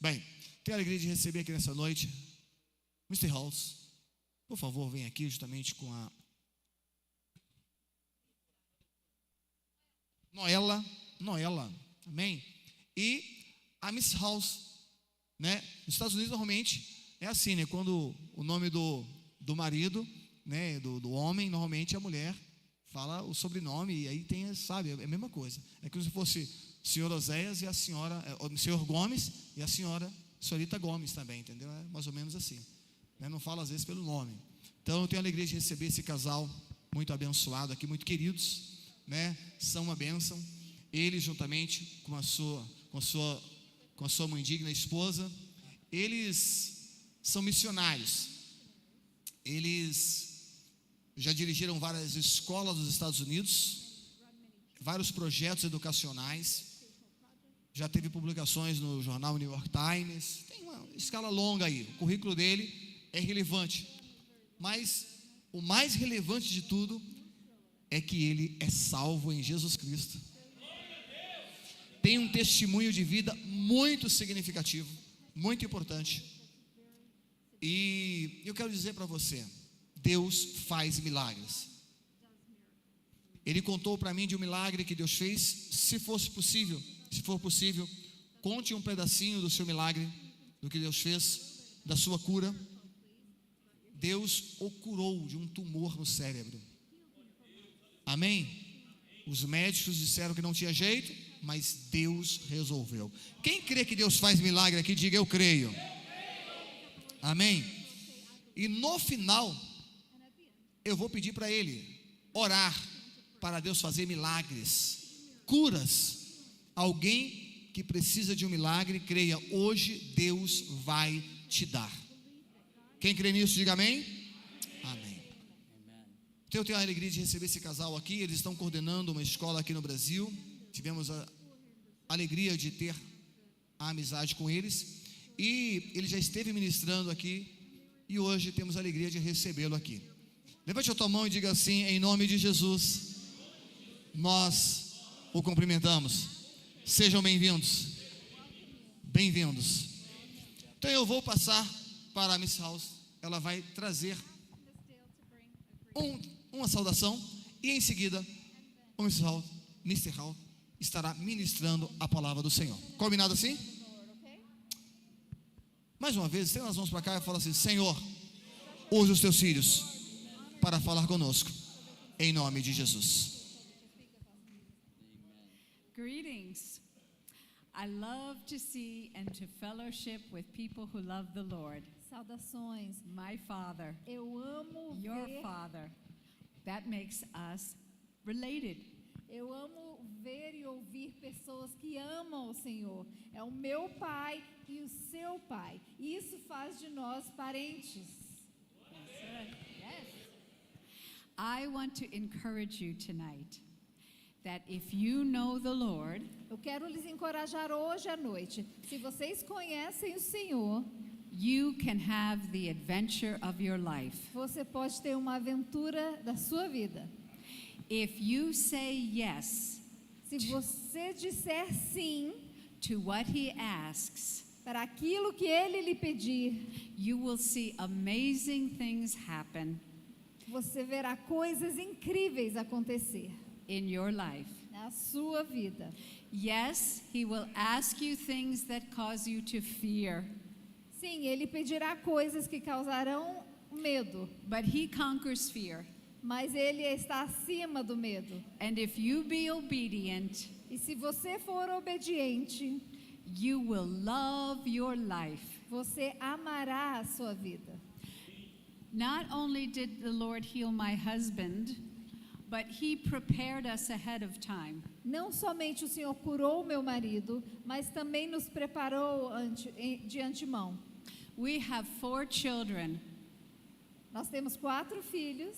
Bem, tenho a alegria de receber aqui nessa noite Mr. House. Por favor, vem aqui justamente com a Noela, amém? E a Miss House, né? Nos Estados Unidos normalmente é assim, né? Quando o nome do marido, né? Do homem, normalmente a mulher fala o sobrenome e aí tem, sabe, é a mesma coisa. É como se fosse o senhor Oséias e a senhora, o senhor Gomes e a senhorita Gomes também, entendeu? É mais ou menos assim, né? Não fala às vezes pelo nome. Então eu tenho a alegria de receber esse casal muito abençoado aqui, muito queridos, né? São uma bênção. Eles juntamente com a sua mãe digna esposa, eles são missionários. Eles já dirigiram várias escolas dos Estados Unidos, vários projetos educacionais, já teve publicações no jornal New York Times, tem uma escala longa aí. O currículo dele é relevante, mas o mais relevante de tudo é que ele é salvo em Jesus Cristo. Tem um testemunho de vida muito significativo, muito importante. E eu quero dizer para você, Deus faz milagres. Ele contou para mim de um milagre que Deus fez. Se for possível, conte um pedacinho do seu milagre, do que Deus fez, da sua cura. Deus o curou de um tumor no cérebro. Amém? Os médicos disseram que não tinha jeito, mas Deus resolveu. Quem crê que Deus faz milagre aqui, diga eu creio. Amém? E no final, eu vou pedir para ele orar para Deus fazer milagres, curas. Alguém que precisa de um milagre, creia, hoje Deus vai te dar. Quem crê nisso, diga amém. Amém. Então eu tenho a alegria de receber esse casal aqui. Eles estão coordenando uma escola aqui no Brasil. Tivemos a alegria de ter a amizade com eles. E ele já esteve ministrando aqui. E hoje temos a alegria de recebê-lo aqui. Levante a tua mão e diga assim: em nome de Jesus, nós o cumprimentamos. Sejam bem-vindos. Bem-vindos. Então eu vou passar para a Miss House. Ela vai trazer uma saudação. E em seguida o Mr. House estará ministrando a palavra do Senhor. Combinado assim? Mais uma vez, estenda as mãos para cá e fala assim: Senhor, use os teus filhos para falar conosco, em nome de Jesus. Greetings. I love to see and to fellowship with people who love the Lord. Saudações. My Father, Eu amo your ver, Father. That makes us related. eu amo ver e ouvir pessoas que amam o Senhor. É o meu pai e o seu pai. E isso faz de nós parentes. Yes. I want to encourage you tonight that if you know the Lord, Eu quero lhes encorajar hoje à noite. Se vocês conhecem o Senhor, you can have the adventure of your life. você pode ter uma aventura da sua vida. If you say yes Se você disser sim to what He asks, para aquilo que Ele lhe pedir, you will see amazing things happen você verá coisas incríveis acontecer in your life. na sua vida. Yes, He will ask you things that cause you to fear, Sim, Ele pedirá coisas que causarão medo, but He conquers fear. mas Ele está acima do medo. And if you be obedient, E se você for obediente, you will love your life. você amará a sua vida. Not only did the Lord heal my husband, but He prepared us ahead of time. Não somente o Senhor curou meu marido, mas também nos preparou de antemão. We have 4 children, Nós temos 4 filhos.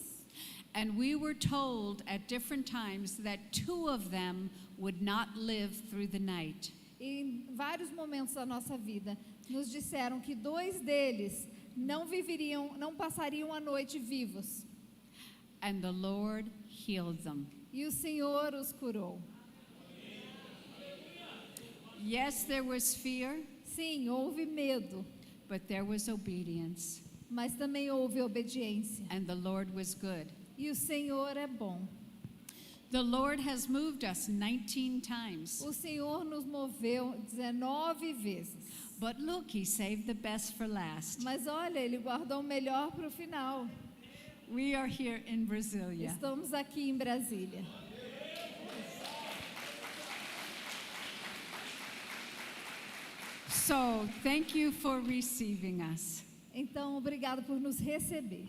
and we were told at different times that 2 of them would not live through the night. E em vários momentos da nossa vida, nos disseram que 2 deles não passariam a noite vivos. And the Lord healed them. E o Senhor os curou. Yes, there was fear, Sim, houve medo, but there was obedience, mas também houve obediência. and the Lord was good. E o Senhor é bom. The Lord has moved us 19 times, O Senhor nos moveu 19 vezes. but look, He saved the best for last. Mas olha, Ele guardou o melhor para o final. We are here in Brasilia. Estamos aqui em Brasília. So, thank you for receiving us. Então, obrigado por nos receber.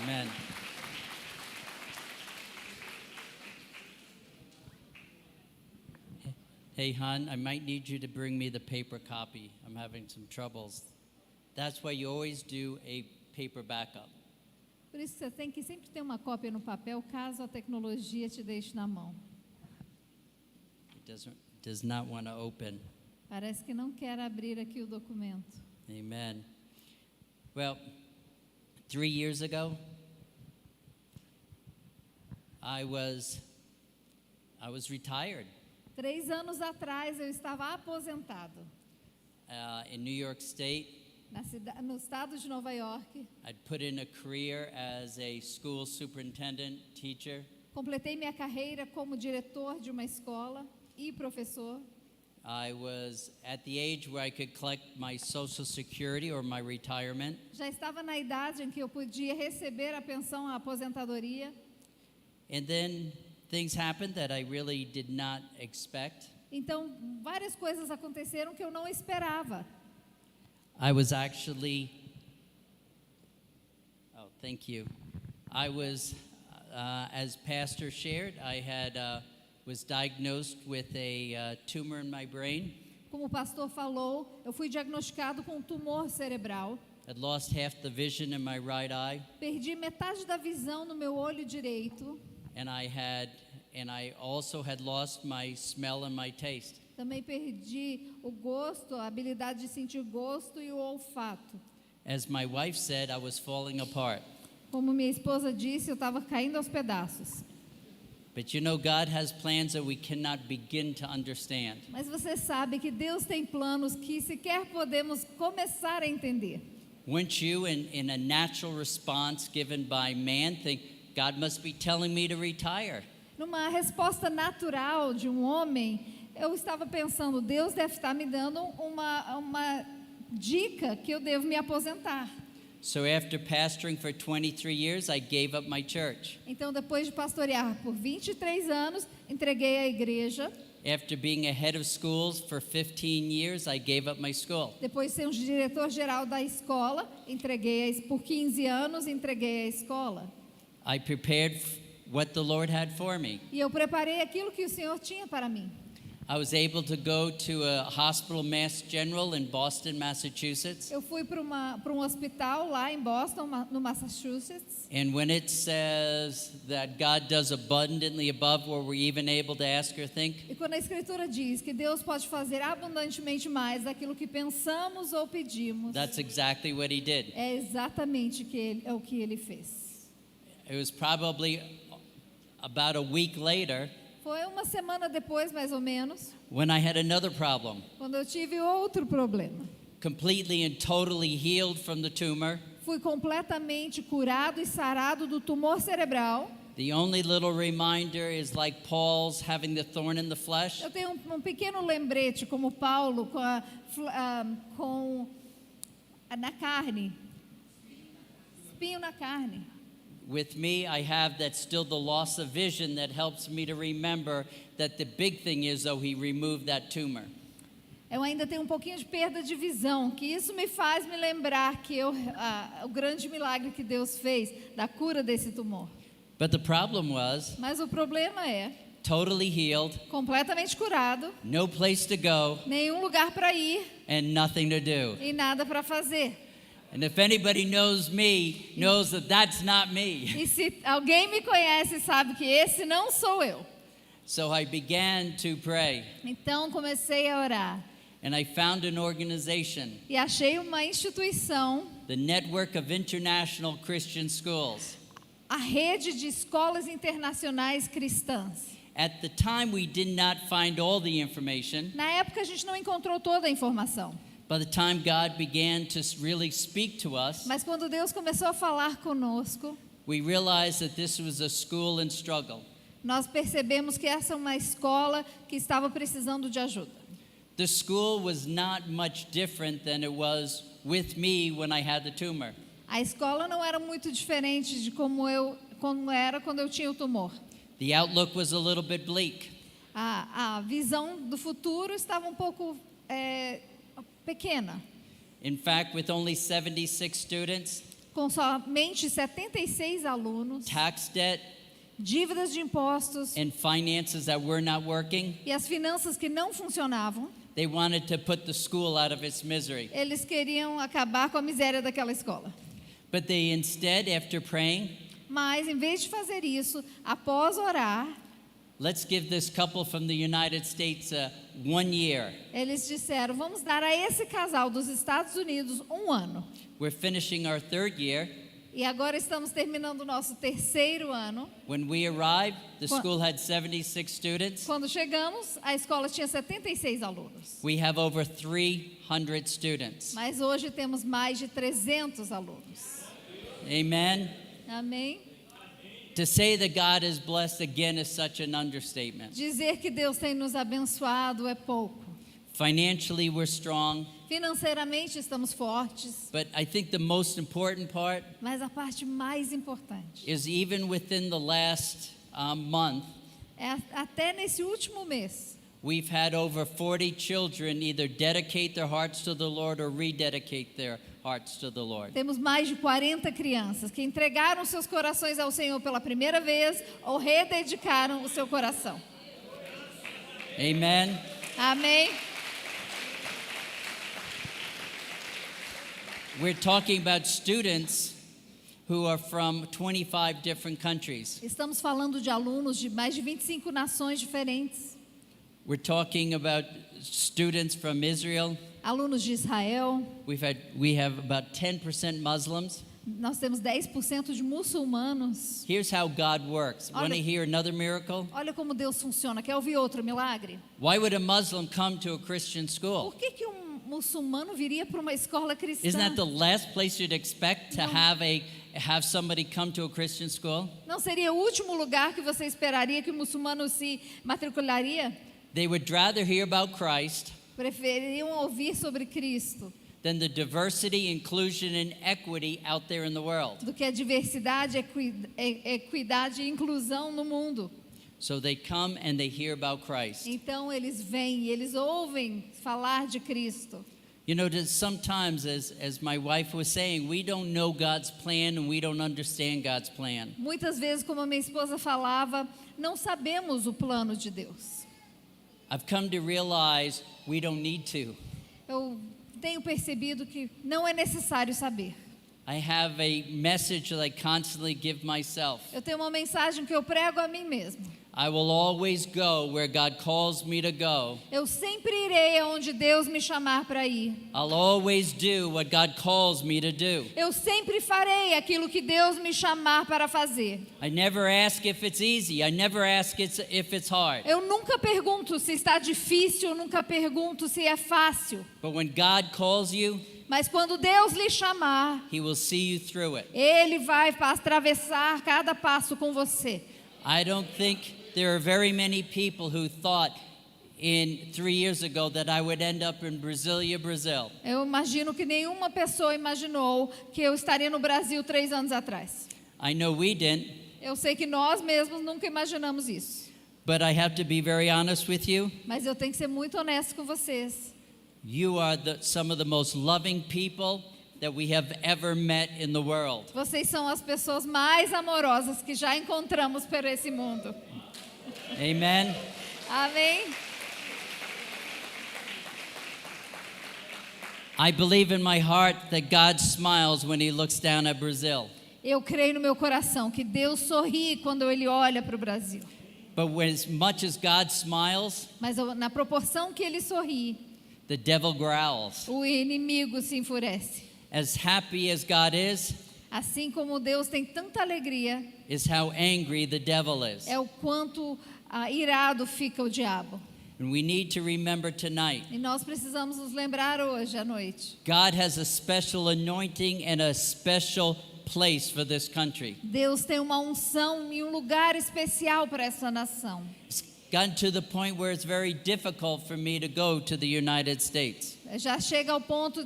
Amen. Hey, hon, I might need you to bring me the paper copy. I'm having some troubles. That's why you always do a paper backup. Por isso você tem que sempre ter uma cópia no papel, caso a tecnologia te deixe na mão. It does not want to open. Parece que não quer abrir aqui o documento. Amen. Well, 3 years ago, I was retired 3 anos atrás eu estava aposentado in New York State. no estado de Nova York. I'd put in a career as a school superintendent, teacher. Completei minha carreira como diretor de uma escola e professor. I was at the age where I could collect my Social Security or my retirement. Já estava na idade em que eu podia receber a pensão, a aposentadoria. And then things happened that I really did not expect. Então, várias coisas aconteceram que eu não esperava. I was actually, thank you. I was, as Pastor shared, I was diagnosed with a tumor in my brain. Como o pastor falou, eu fui diagnosticado com um tumor cerebral. I'd lost half the vision in my right eye, Perdi metade da visão no meu olho direito. and I also had lost my smell and my taste. Também perdi o gosto, a habilidade de sentir gosto e o olfato. As my wife said, I was falling apart. Como minha esposa disse, eu estava caindo aos pedaços. But you know, God has plans that we cannot begin to understand. Mas você sabe que Deus tem planos que sequer podemos começar a entender. Wouldn't you, in a natural response given by man, think, God must be telling me to retire? Numa resposta natural de um homem, eu estava pensando, Deus deve estar me dando uma dica que eu devo me aposentar. So after pastoring for 23 years, I gave up my church. Então, depois de pastorear por 23 anos, entreguei a igreja. After being a head of schools for 15 years, I gave up my school. Depois de ser um diretor-geral da escola, por 15 anos, entreguei a escola. I prepared what the Lord had for me. E eu preparei aquilo que o Senhor tinha para mim. I was able to go to a hospital, Mass General, in Boston, Massachusetts. Eu fui para um hospital lá em Boston, no Massachusetts. And when it says that God does abundantly above what we're even able to ask or think, E quando a Escritura diz que Deus pode fazer abundantemente mais daquilo que pensamos ou pedimos, that's exactly what He did. é exatamente o que Ele fez. It was probably about a week later Foi uma semana depois, mais ou menos, when I had another problem. quando eu tive outro problema. Completely and totally healed from the tumor. Fui completamente curado e sarado do tumor cerebral. The only little reminder is like Paul's having the thorn in the flesh. Eu tenho um pequeno lembrete, como Paulo, na carne. Espinho na carne. With me, I have that still the loss of vision that helps me to remember that the big thing is, though, He removed that tumor. Eu ainda tenho um pouquinho de perda de visão, que isso me faz me lembrar que o grande milagre que Deus fez da cura desse tumor. But the problem was, Mas o problema é, totally healed, completamente curado, no place to go, nenhum lugar para ir and nothing to do. e nada para fazer. And if anybody knows me, knows that that's not me. E se alguém me conhece, sabe que esse não sou eu. So I began to pray, Então comecei a orar and I found an organization, e achei uma instituição, the Network of International Christian Schools. a rede de escolas internacionais cristãs. At the time, we did not find all the information. Na época a gente não encontrou toda a informação. By the time God began to really speak to us, Mas quando Deus começou a falar conosco, we realized that this was a school in struggle. nós percebemos que essa é uma escola que estava precisando de ajuda. The school was not much different than it was with me when I had the tumor. A escola não era muito diferente de como era quando eu tinha o tumor. The outlook was a little bit bleak. A visão do futuro estava um pouco pequena. In fact, with only 76 students, Com somente 76 alunos, tax debt, dívidas de impostos and finances that were not working, e as finanças que não funcionavam, they wanted to put the school out of its misery. eles queriam acabar com a miséria daquela escola. But they instead, after praying, Mas, em vez de fazer isso, após orar, let's give this couple from the United States 1 year. eles disseram, vamos dar a esse casal dos Estados Unidos 1 ano. We're finishing our 3rd year. E agora estamos terminando o nosso 3º ano. When we arrived, the school had 76 students. Quando chegamos, a escola tinha 76 alunos. We have over 300 students. Mas hoje temos mais de 300 alunos. Amen. Amém? To say that God is blessed again is such an understatement. Dizer que Deus tem nos abençoado é pouco. Financially, we're strong, Financeiramente estamos fortes, but I think the most important part mas a parte mais importante is even within the last month, é até nesse último mês, we've had over 40 children either dedicate their hearts to the Lord or rededicate their hearts to the Lord. temos mais de 40 crianças que entregaram seus corações ao Senhor pela primeira vez ou rededicaram o seu coração. Amen. Amém? We're talking about students who are from 25 different countries. Estamos falando de alunos de mais de 25 nações diferentes. We're talking about students from Israel. Alunos de Israel, We have about 10% Muslims. nós temos 10% de muçulmanos. Here's how God works. Want to Olha- hear another miracle? Olha como Deus funciona. Quer ouvir outro milagre? Why would a Muslim come to a Christian school? Por que muçulmano viria para uma escola cristã? Isn't that the last place you'd expect to have somebody come to a Christian school? Não seria o último lugar que você esperaria que o muçulmano se matricularia? They would rather hear about Christ Preferiam ouvir sobre Cristo than the diversity, inclusion, and equity out there in the world. do que a diversidade, equidade e inclusão no mundo. So they come and they hear about Christ. Então eles vêm e eles ouvem falar de Cristo. You know, sometimes, as my wife was saying, we don't know God's plan and we don't understand God's plan. Muitas vezes, como a minha esposa falava, não sabemos o plano de Deus. I've come to realize we don't need to. Eu tenho percebido que não é necessário saber. I have a message that I constantly give myself. Eu tenho uma mensagem que eu prego a mim mesmo. I will always go where God calls me to go. Eu sempre irei aonde Deus me chamar para ir. I'll always do what God calls me to do. Eu sempre farei aquilo que Deus me chamar para fazer. I never ask if it's easy. I never ask if it's hard. Eu nunca pergunto se está difícil, eu nunca pergunto se é fácil. But when God calls you, Mas quando Deus lhe chamar, He will see you through it. Ele vai atravessar cada passo com você. I don't think there are very many people who thought 3 years ago that I would end up in Brasilia, Brazil. Eu imagino que nenhuma pessoa imaginou que eu estaria no Brasil 3 anos atrás. I know we didn't, Eu sei que nós mesmos nunca imaginamos isso. but I have to be very honest with you. Mas eu tenho que ser muito honesto com vocês. You are some of the most loving people that we have ever met in the world. Vocês são as pessoas mais amorosas que já encontramos por esse mundo. Amen. Amém? I believe in my heart that God smiles when He looks down at Brazil. Eu creio no meu coração que Deus sorri quando Ele olha para o Brasil. But as much as God smiles, Mas na proporção que Ele sorri, the devil growls. o inimigo se enfurece. As happy as God is Assim como Deus tem tanta alegria, how angry the devil is. é o quanto irado fica o diabo. And we need to remember tonight, E nós precisamos nos lembrar hoje à noite. God has a special anointing and a special place for this country. Deus tem uma unção e um lugar especial para essa nação. It's gotten to the point where it's very difficult for me to go to the United States. Já chega ao ponto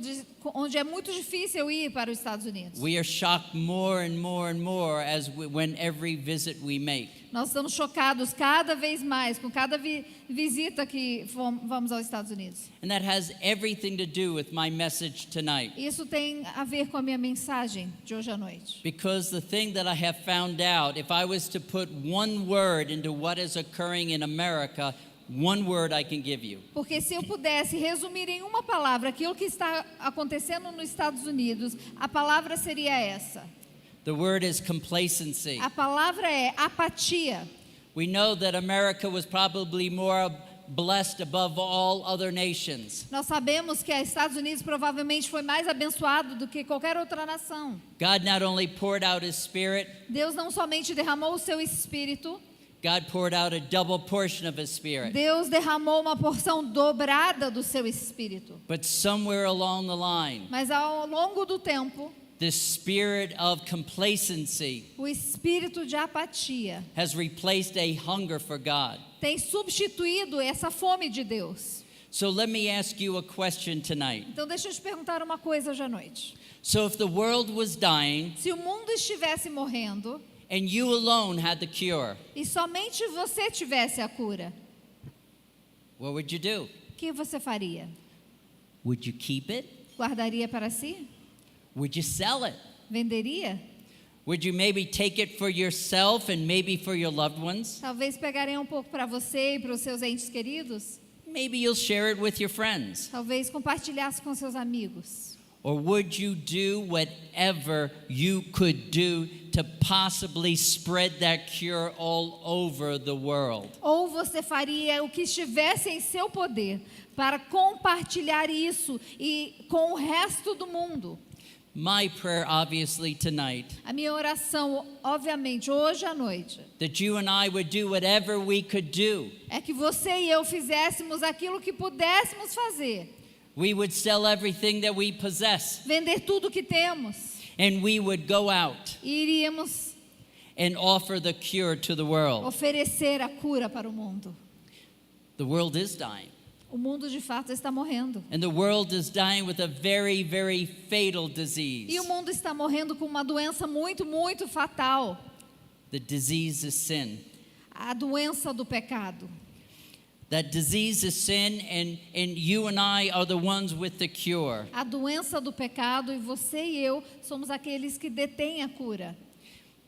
onde é muito difícil ir para os Estados Unidos. We are shocked more and more and more when every visit we make. Nós estamos chocados cada vez mais com cada visita que vamos aos Estados Unidos. And that has everything to do with my message tonight. Isso tem a ver com a minha mensagem de hoje à noite. Because the thing that I have found out, if I was to put one word into what is occurring in America, one word I can give you. Porque se eu pudesse resumir em uma palavra aquilo que está acontecendo nos Estados Unidos, a palavra seria essa. The word is complacency. A palavra é apatia. We know that America was probably more blessed above all other nations. Nós sabemos que os Estados Unidos provavelmente foi mais abençoado do que qualquer outra nação. God not only poured out His Spirit, Deus não somente derramou o seu espírito, God poured out a double portion of His Spirit. Deus derramou uma porção dobrada do seu espírito. But somewhere along the line, Mas ao longo do tempo, the spirit of complacency o espírito de apatia has replaced a hunger for God. tem substituído essa fome de Deus. So let me ask you a question tonight. Então deixa eu te perguntar uma coisa hoje à noite. So if the world was dying Se o mundo estivesse morrendo and you alone had the cure, e somente você tivesse a cura, what would you do? o que você faria? Would you keep it? Guardaria para si? Would you sell it? Venderia? Would you maybe take it for yourself and maybe for your loved ones? Talvez pegaria um pouco para você e para os seus entes queridos? Maybe you'll share it with your friends. Talvez compartilhasse com seus amigos? Or would you do whatever you could do to possibly spread that cure all over the world? Ou você faria o que estivesse em seu poder para compartilhar isso e com o resto do mundo? My prayer, obviously, tonight, A minha oração, obviamente, hoje à noite, that you and I would do whatever we could do. é que você e eu fizéssemos aquilo que pudéssemos fazer. We would sell everything that we possess, Vender tudo que temos. and we would go out E iríamos and offer the cure to the world. oferecer a cura para o mundo. The world is dying, O mundo de fato está morrendo. and the world is dying with a very, very fatal E disease. o mundo está morrendo com uma doença muito, muito fatal. The disease is sin. A doença do pecado. That disease is sin, and you and I are the ones with the cure. A doença do pecado, e você e eu somos aqueles que detêm a cura.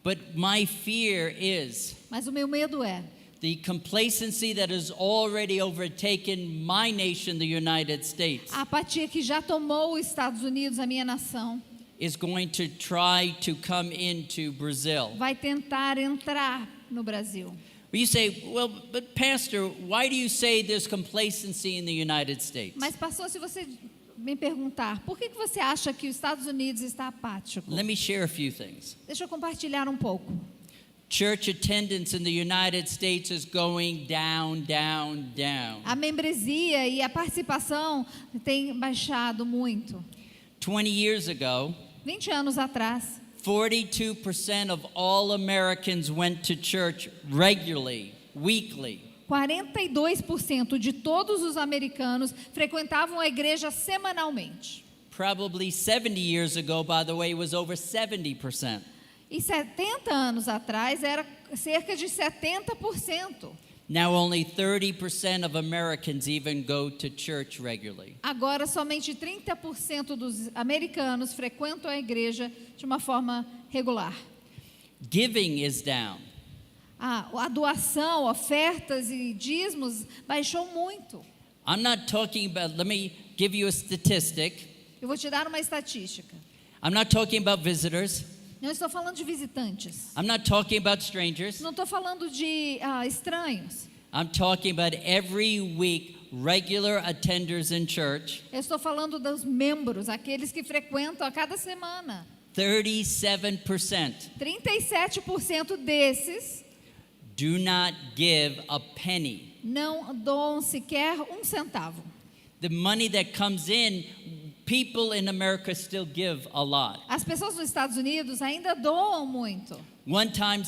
But my fear is Mas o meu medo é the complacency that has already overtaken my nation, the United States, a apatia que já tomou os Estados Unidos, a minha nação, is going to try to come into Brazil. vai tentar entrar no Brasil. You say, well, but Pastor, why do you say there's complacency in the United States? Mas, pastor, se você me perguntar, por que você acha que os Estados Unidos está apático? Let me share a few things. Deixa eu compartilhar um pouco. Church attendance in the United States is going down, down, down. A membresia e a participação tem baixado muito. 20 years ago, 20 anos atrás, 42% of all Americans went to church regularly, weekly. 42% de todos os americanos frequentavam a igreja semanalmente. Probably 70 years ago, by the way, it was over 70%. E 70 anos atrás era cerca de 70%. Now only 30% of Americans even go to church regularly. Agora somente 30% dos americanos frequentam a igreja de uma forma regular. Giving is down. A doação, ofertas e dízimos baixou muito. I'm not talking about, let me give you a statistic. Eu vou te dar uma estatística. I'm not talking about visitors. Não estou falando de visitantes. I'm not talking about strangers. Não estou falando de estranhos. I'm talking about every week regular attenders in church. Eu estou falando dos membros, aqueles que frequentam a cada semana. 37% 37% desses do not give a penny. não doam sequer um centavo. The money that comes in, people in America still give a lot. As pessoas nos Estados Unidos ainda doam muito. One time,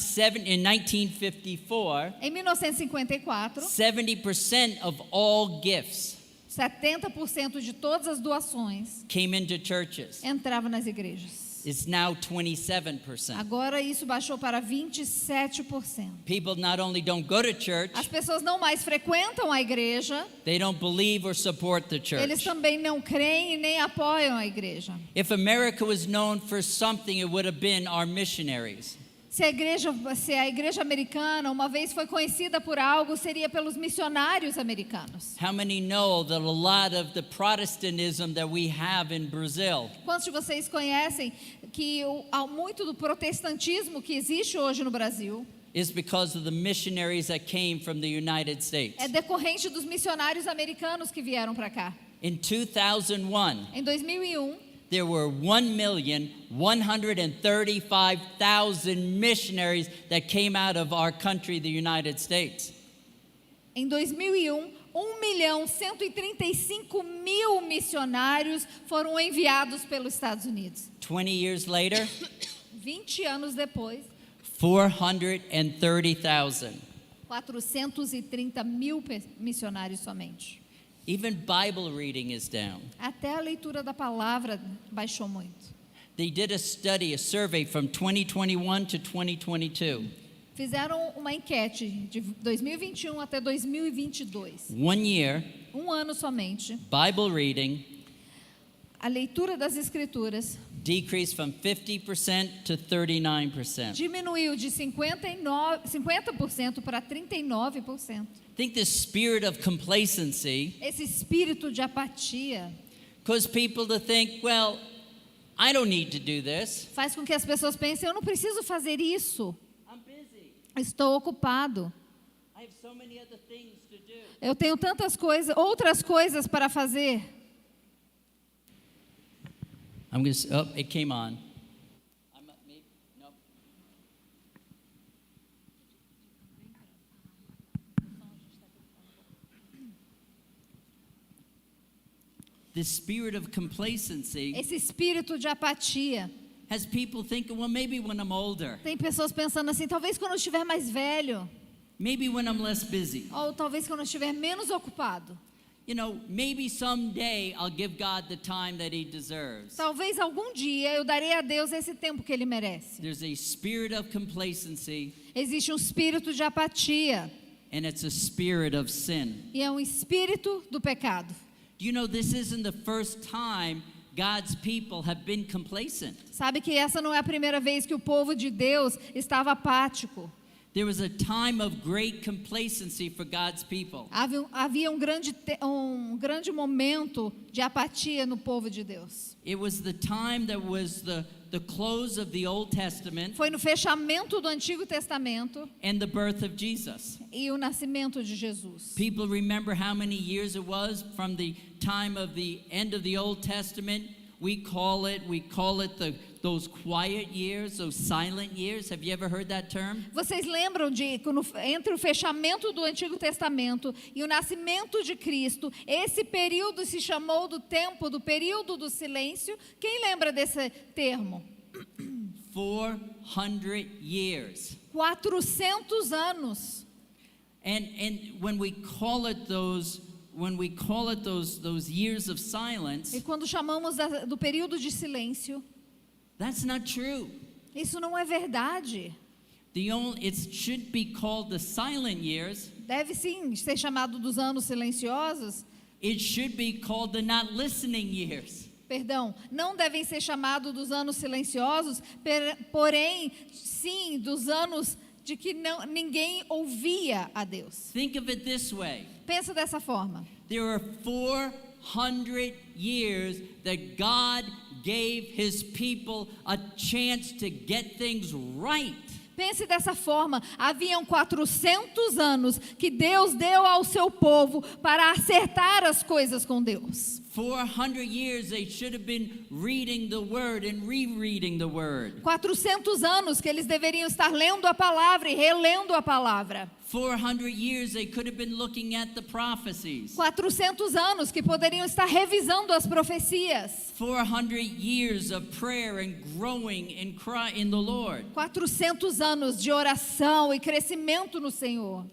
in 1954, Em 1954, 70% of all gifts 70% de todas as doações came into churches. entravam nas igrejas. It's now 27%. Agora isso baixou para 27%. People not only don't go to church, As pessoas não mais frequentam a igreja, they don't believe or support the eles church. também não creem e nem apoiam a igreja. If America was known for something, it would have been our missionaries. Se a igreja americana uma vez foi conhecida por algo, seria pelos missionários americanos. How many know that a lot of the Protestantism that we have in Brazil Quantos de vocês conhecem que muito do protestantismo que existe hoje no Brasil is because of the missionaries that came from the United States? é decorrente dos missionários americanos que vieram para cá? In 2001, Em 2001, there were 1,135,000 missionaries that came out of our country, the United States. Em 2001, 1.135.000 missionários foram enviados pelos Estados Unidos. 20 years later, 20 anos depois, 430,000. 430.000 missionários somente. Even Bible reading is down. Até a leitura da palavra baixou muito. They did a survey from 2021 to 2022. Fizeram uma enquete de 2021 até 2022. 1 year, Um ano somente. Bible reading A leitura das escrituras decreased from 50% to 39%. diminuiu de 50% para 39%. I think the spirit of complacency Esse espírito de apatia caused people to think, well, I don't need to do this. faz com que as pessoas pensem: eu não preciso fazer isso. I'm busy. Estou ocupado. I have so many other things to do. Eu tenho tantas coisas, outras coisas para fazer. It came on. No. The spirit of complacency Esse espírito de apatia. has people thinking, well, maybe when I'm older, Tem pessoas pensando assim: talvez quando eu estiver mais velho, maybe when I'm less busy, ou talvez quando eu estiver menos ocupado. you know, maybe someday I'll give God the time that He deserves. Talvez algum dia eu darei a Deus esse tempo que Ele merece. There's a spirit of complacency, Existe um espírito de apatia and it's a spirit of sin. e é um espírito do pecado. Do you know this isn't the first time God's people have been complacent? Sabe que essa não é a primeira vez que o povo de Deus estava apático. There was a time of great complacency for God's people. Havia um grande momento de apatia no povo de Deus. It was the time that was the close of the Old Testament Foi no fechamento do Antigo Testamento and the birth of Jesus. e o nascimento de Jesus. People remember how many years it was from the time of the end of the Old Testament. We call it those quiet years, those silent years. Have you ever heard that term? Vocês lembram de quando, entre o fechamento do Antigo Testamento e o nascimento de Cristo, esse período se chamou do período do silêncio? Quem lembra desse termo? 400 years. 400 anos. And when we call it those years of silence, E quando chamamos do período de silêncio, that's not true. isso não é verdade. It should be called the silent years. Deve sim ser chamado dos anos silenciosos. It should be called the not listening years. Perdão, não devem ser chamados dos anos silenciosos, porém, sim, dos anos de que ninguém ouvia a Deus. Think of it this way. Pensa dessa forma. There are 400 years that God gave His people a chance to get things right. Pense dessa forma, haviam 400 anos que Deus deu ao seu povo para acertar as coisas com Deus. 400 years they should have been reading the word and rereading the word. 400 anos que eles deveriam estar lendo a palavra e relendo a palavra. 400 years they could have been looking at the prophecies. 400 anos que poderiam estar revisando as profecias. 400 years of prayer and growing in the Lord. 400 anos de oração e crescimento no Senhor.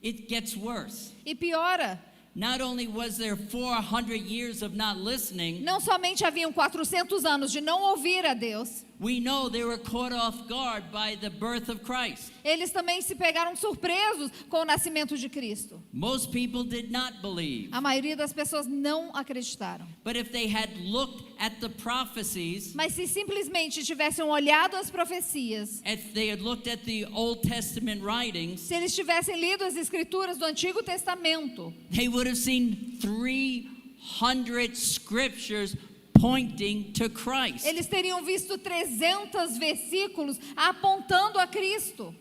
It gets worse. E piora, Not only was there 400 years of not listening, não somente haviam 400 anos de não ouvir a Deus, we know they were caught off guard by the birth of Christ. eles também se pegaram surpresos com o nascimento de Cristo. Most people did not believe. A maioria das pessoas não acreditaram. But if they had looked at the prophecies, Mas se simplesmente tivessem olhado as profecias, if they had looked at the Old Testament writings, se eles tivessem lido as escrituras do Antigo Testamento, they would have seen 300 scriptures pointing to Christ. eles teriam visto 300 versículos apontando a Cristo.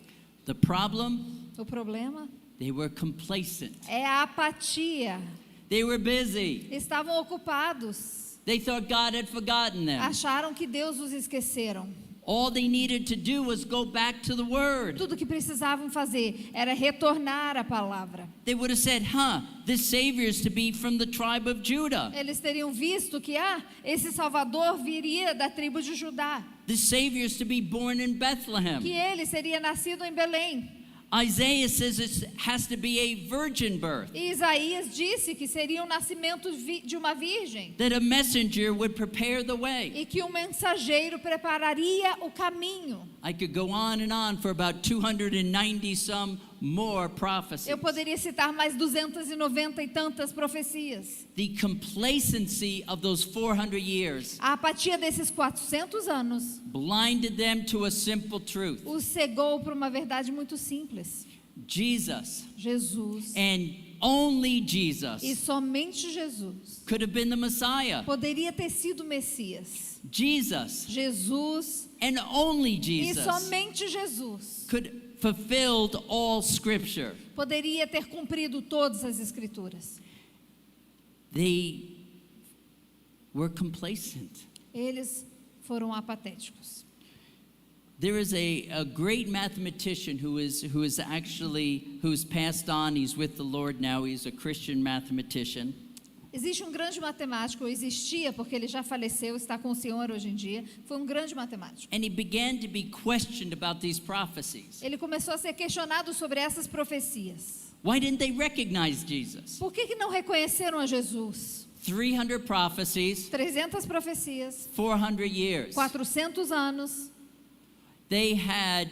The problem, O problema they were complacent. é a apatia. They were busy. Estavam ocupados. They thought God had forgotten them. Acharam que Deus os esqueceram. All they needed to do was go back to the Word. Tudo que precisavam fazer era retornar à palavra. They would have said, this Savior is to be from the tribe of Judah. Eles teriam visto que esse Salvador viria da tribo de Judá, This Savior is to be born in que Bethlehem. ele seria nascido em Belém. Isaiah says it has to be a virgin birth, E Isaías disse que seria o nascimento de uma virgem that a messenger would prepare the way. e que um mensageiro prepararia o caminho. I could go on and on for about 290 some more prophecies. Eu poderia citar mais 290 e tantas profecias. The complacency of those 400 years A apatia desses 400 anos blinded them to a simple truth. os cegou para uma verdade muito simples. Jesus, Jesus, and only e Jesus, somente Jesus, could have been the Messiah. poderia ter sido o Messias. Jesus, Jesus, and only e Jesus, somente Jesus, could fulfilled all Scripture. poderia ter cumprido todas as Escrituras. They were complacent. Eles foram apatéticos. There is a great mathematician who's passed on. He's with the Lord now. He's a Christian mathematician. Existe um grande matemático, ou existia, porque ele já faleceu, está com o Senhor hoje em dia. Foi um grande matemático. And he began to be questioned about these prophecies. Ele começou a ser questionado sobre essas profecias. Why didn't they recognize Jesus? Por que não reconheceram a Jesus? 300 prophecies, 300 profecias, 400 years. 400 anos. They had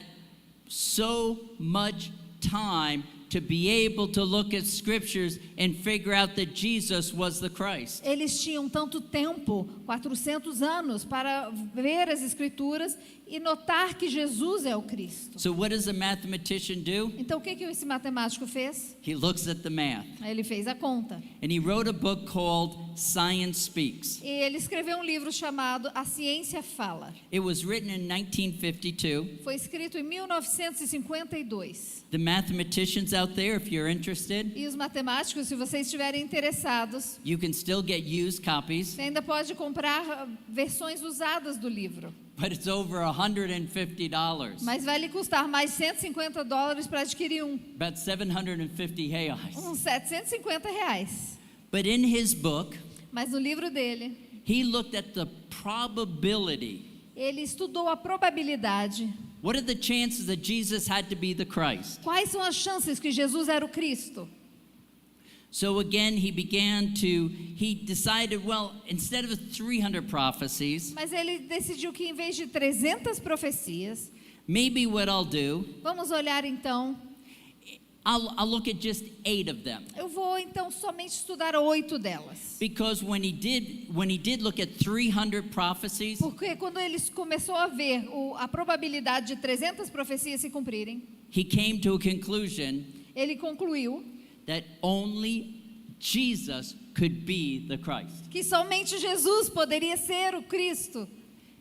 so much time to be able to look at scriptures and figure out that Jesus was the Christ. Eles tinham tanto tempo, 400 anos, para ver as Escrituras e notar que Jesus é o Cristo. So what does a mathematician do? Então, o que esse matemático fez? He looks at the math. Aí ele fez a conta. And he wrote a book called Science Speaks. E ele escreveu um livro chamado A Ciência Fala. It was written in 1952. Foi escrito em 1952. The mathematicians out there, if you're interested, E os matemáticos, se vocês estiverem interessados, you can still get used copies, você ainda pode comprar versões usadas do livro. but it's over $150. Mas vai lhe custar mais $150 para adquirir um. About 750 reais. Uns R$750. But in his book, Mas no livro dele, he looked at the probability. ele estudou a probabilidade. What are the chances that Jesus had to be the Christ? Quais são as chances que Jesus era o Cristo? So again, he decided, well, instead of 300 prophecies, Mas ele decidiu que em vez de 300 profecias, maybe what I'll do, vamos olhar então, I'll look at just 8 of them. eu vou então somente estudar 8 delas. Because when he did look at 300 prophecies, Porque quando ele começou a ver a probabilidade de 300 profecias se cumprirem, he came to a conclusion ele concluiu that only Jesus could be the Christ. que somente Jesus poderia ser o Cristo.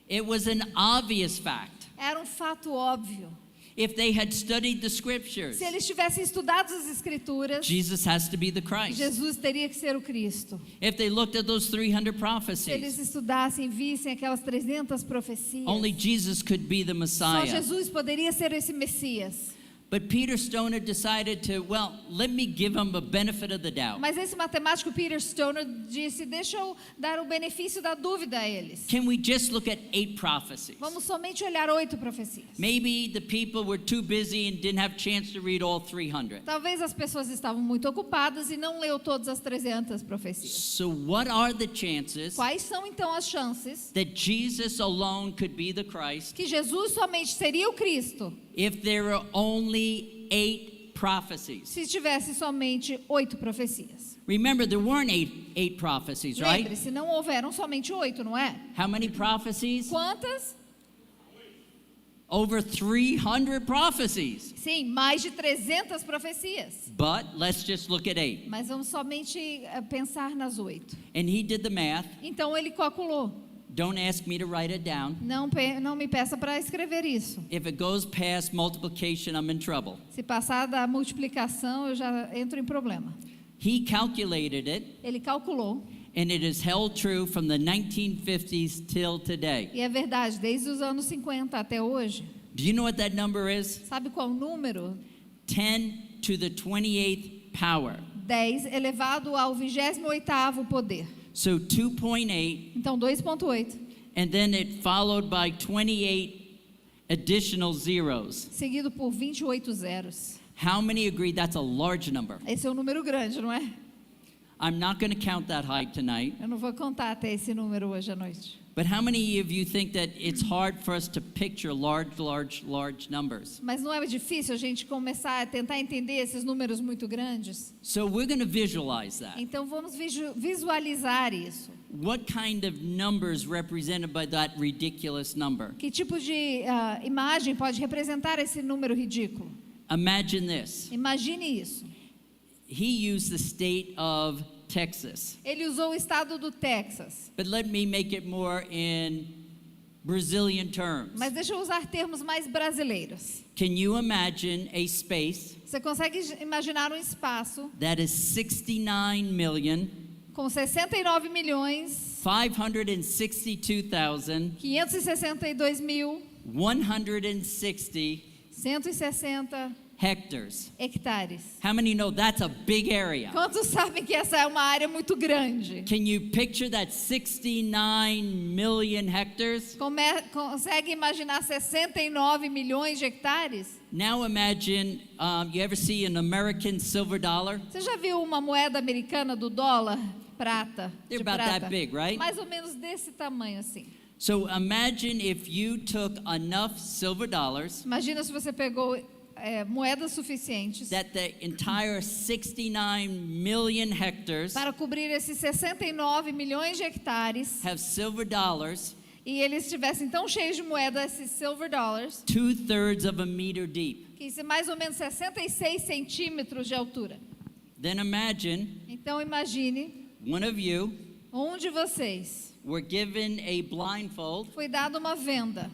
It was an obvious fact. Era um fato óbvio. If they had studied the scriptures, Se eles tivessem estudado as escrituras, Jesus has to be the Christ. Jesus teria que ser o Cristo. If they looked at those 300 Se eles prophecies, estudassem e vissem aquelas 300 profecias, only Jesus could be the só Messiah. Jesus poderia ser esse Messias. But Peter Stoner decided to, well, let me give him a benefit of the doubt. Mas esse matemático Peter Stoner disse: deixa eu dar o benefício da dúvida a eles. Can we just look at 8 prophecies? Vamos somente olhar 8 profecias. Maybe the people were too busy and didn't have chance to read all 300. Talvez as pessoas estavam muito ocupadas e não leu todas as 300 profecias. So what are the chances Quais são então as chances that Jesus alone could be the Christ que Jesus somente seria o Cristo if there are only 8 prophecies? se tivesse somente 8 profecias? Remember, there weren't eight prophecies, right? Lembre-se, não houveram somente 8, não é? How many prophecies? Quantas? Over 300 prophecies. Sim, mais de 300 profecias. But let's just look at 8. Mas vamos somente pensar nas 8. And he did the math. Então ele calculou. Don't ask me to write it down. Não me peça para escrever isso. If it goes past multiplication, I'm in trouble. Se passar da multiplicação, eu já entro em problema. He calculated it, Ele calculou. and it is held true from the 1950s till today. E é verdade, desde os anos 50 até hoje. Do you know what that number is? Sabe qual o número? 10 to the 28th power. 10 elevado ao 28º poder. So 2.8, Então 2.8, and then it followed by 28 additional zeros. seguido por 28 zeros. How many agree that's a large number? Esse é um número grande, não é? I'm not going to count that high tonight, Eu não vou contar até esse número hoje à noite. but how many of you think that it's hard for us to picture large numbers? Mas não é difícil a gente começar a tentar entender esses números muito grandes? So we're going to visualize that. Então vamos visualizar isso. What kind of numbers represented by that ridiculous number? Que tipo de imagem pode representar esse número ridículo? Imagine this. Imagine isso. He used the state of Texas, Ele usou o estado do Texas. but let me make it more in Brazilian terms. Mas deixa eu usar termos mais brasileiros. Can you imagine a space Você consegue imaginar um espaço that is 69 million com 69 milhões 562,160 562.160 hectares? hectares. How many know that's a big area? Quantos sabem que essa é uma área muito grande? Can you picture that 69 million hectares? Consegue imaginar 69 milhões de hectares? Now imagine, you ever see an American silver dollar? Você já viu uma moeda americana do dólar? Prata. They're de about prata? that big, right? Mais ou menos desse tamanho assim. So imagine if you took enough silver dollars Imagina se você pegou moedas suficientes that the entire 69 million hectares para cobrir esses 69 milhões de hectares have silver dollars e eles estivessem tão cheios de moedas, esses silver dollars, 2/3 of a meter deep. que isso é mais ou menos 66 centímetros de altura. Then imagine Então imagine, one of you um de vocês were given a blindfold, foi dado uma venda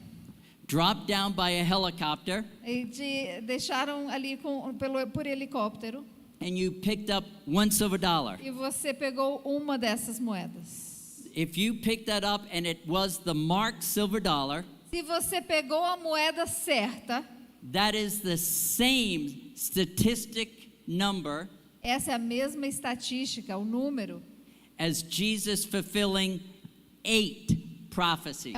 dropped down by a helicopter, e te deixaram ali por helicóptero and you picked up one silver dollar. e você pegou uma dessas moedas. If you picked that up and it was the marked silver dollar, Se você pegou a moeda certa, that is the same statistic number essa é a mesma estatística, o número, as Jesus fulfilling 8 prophecies.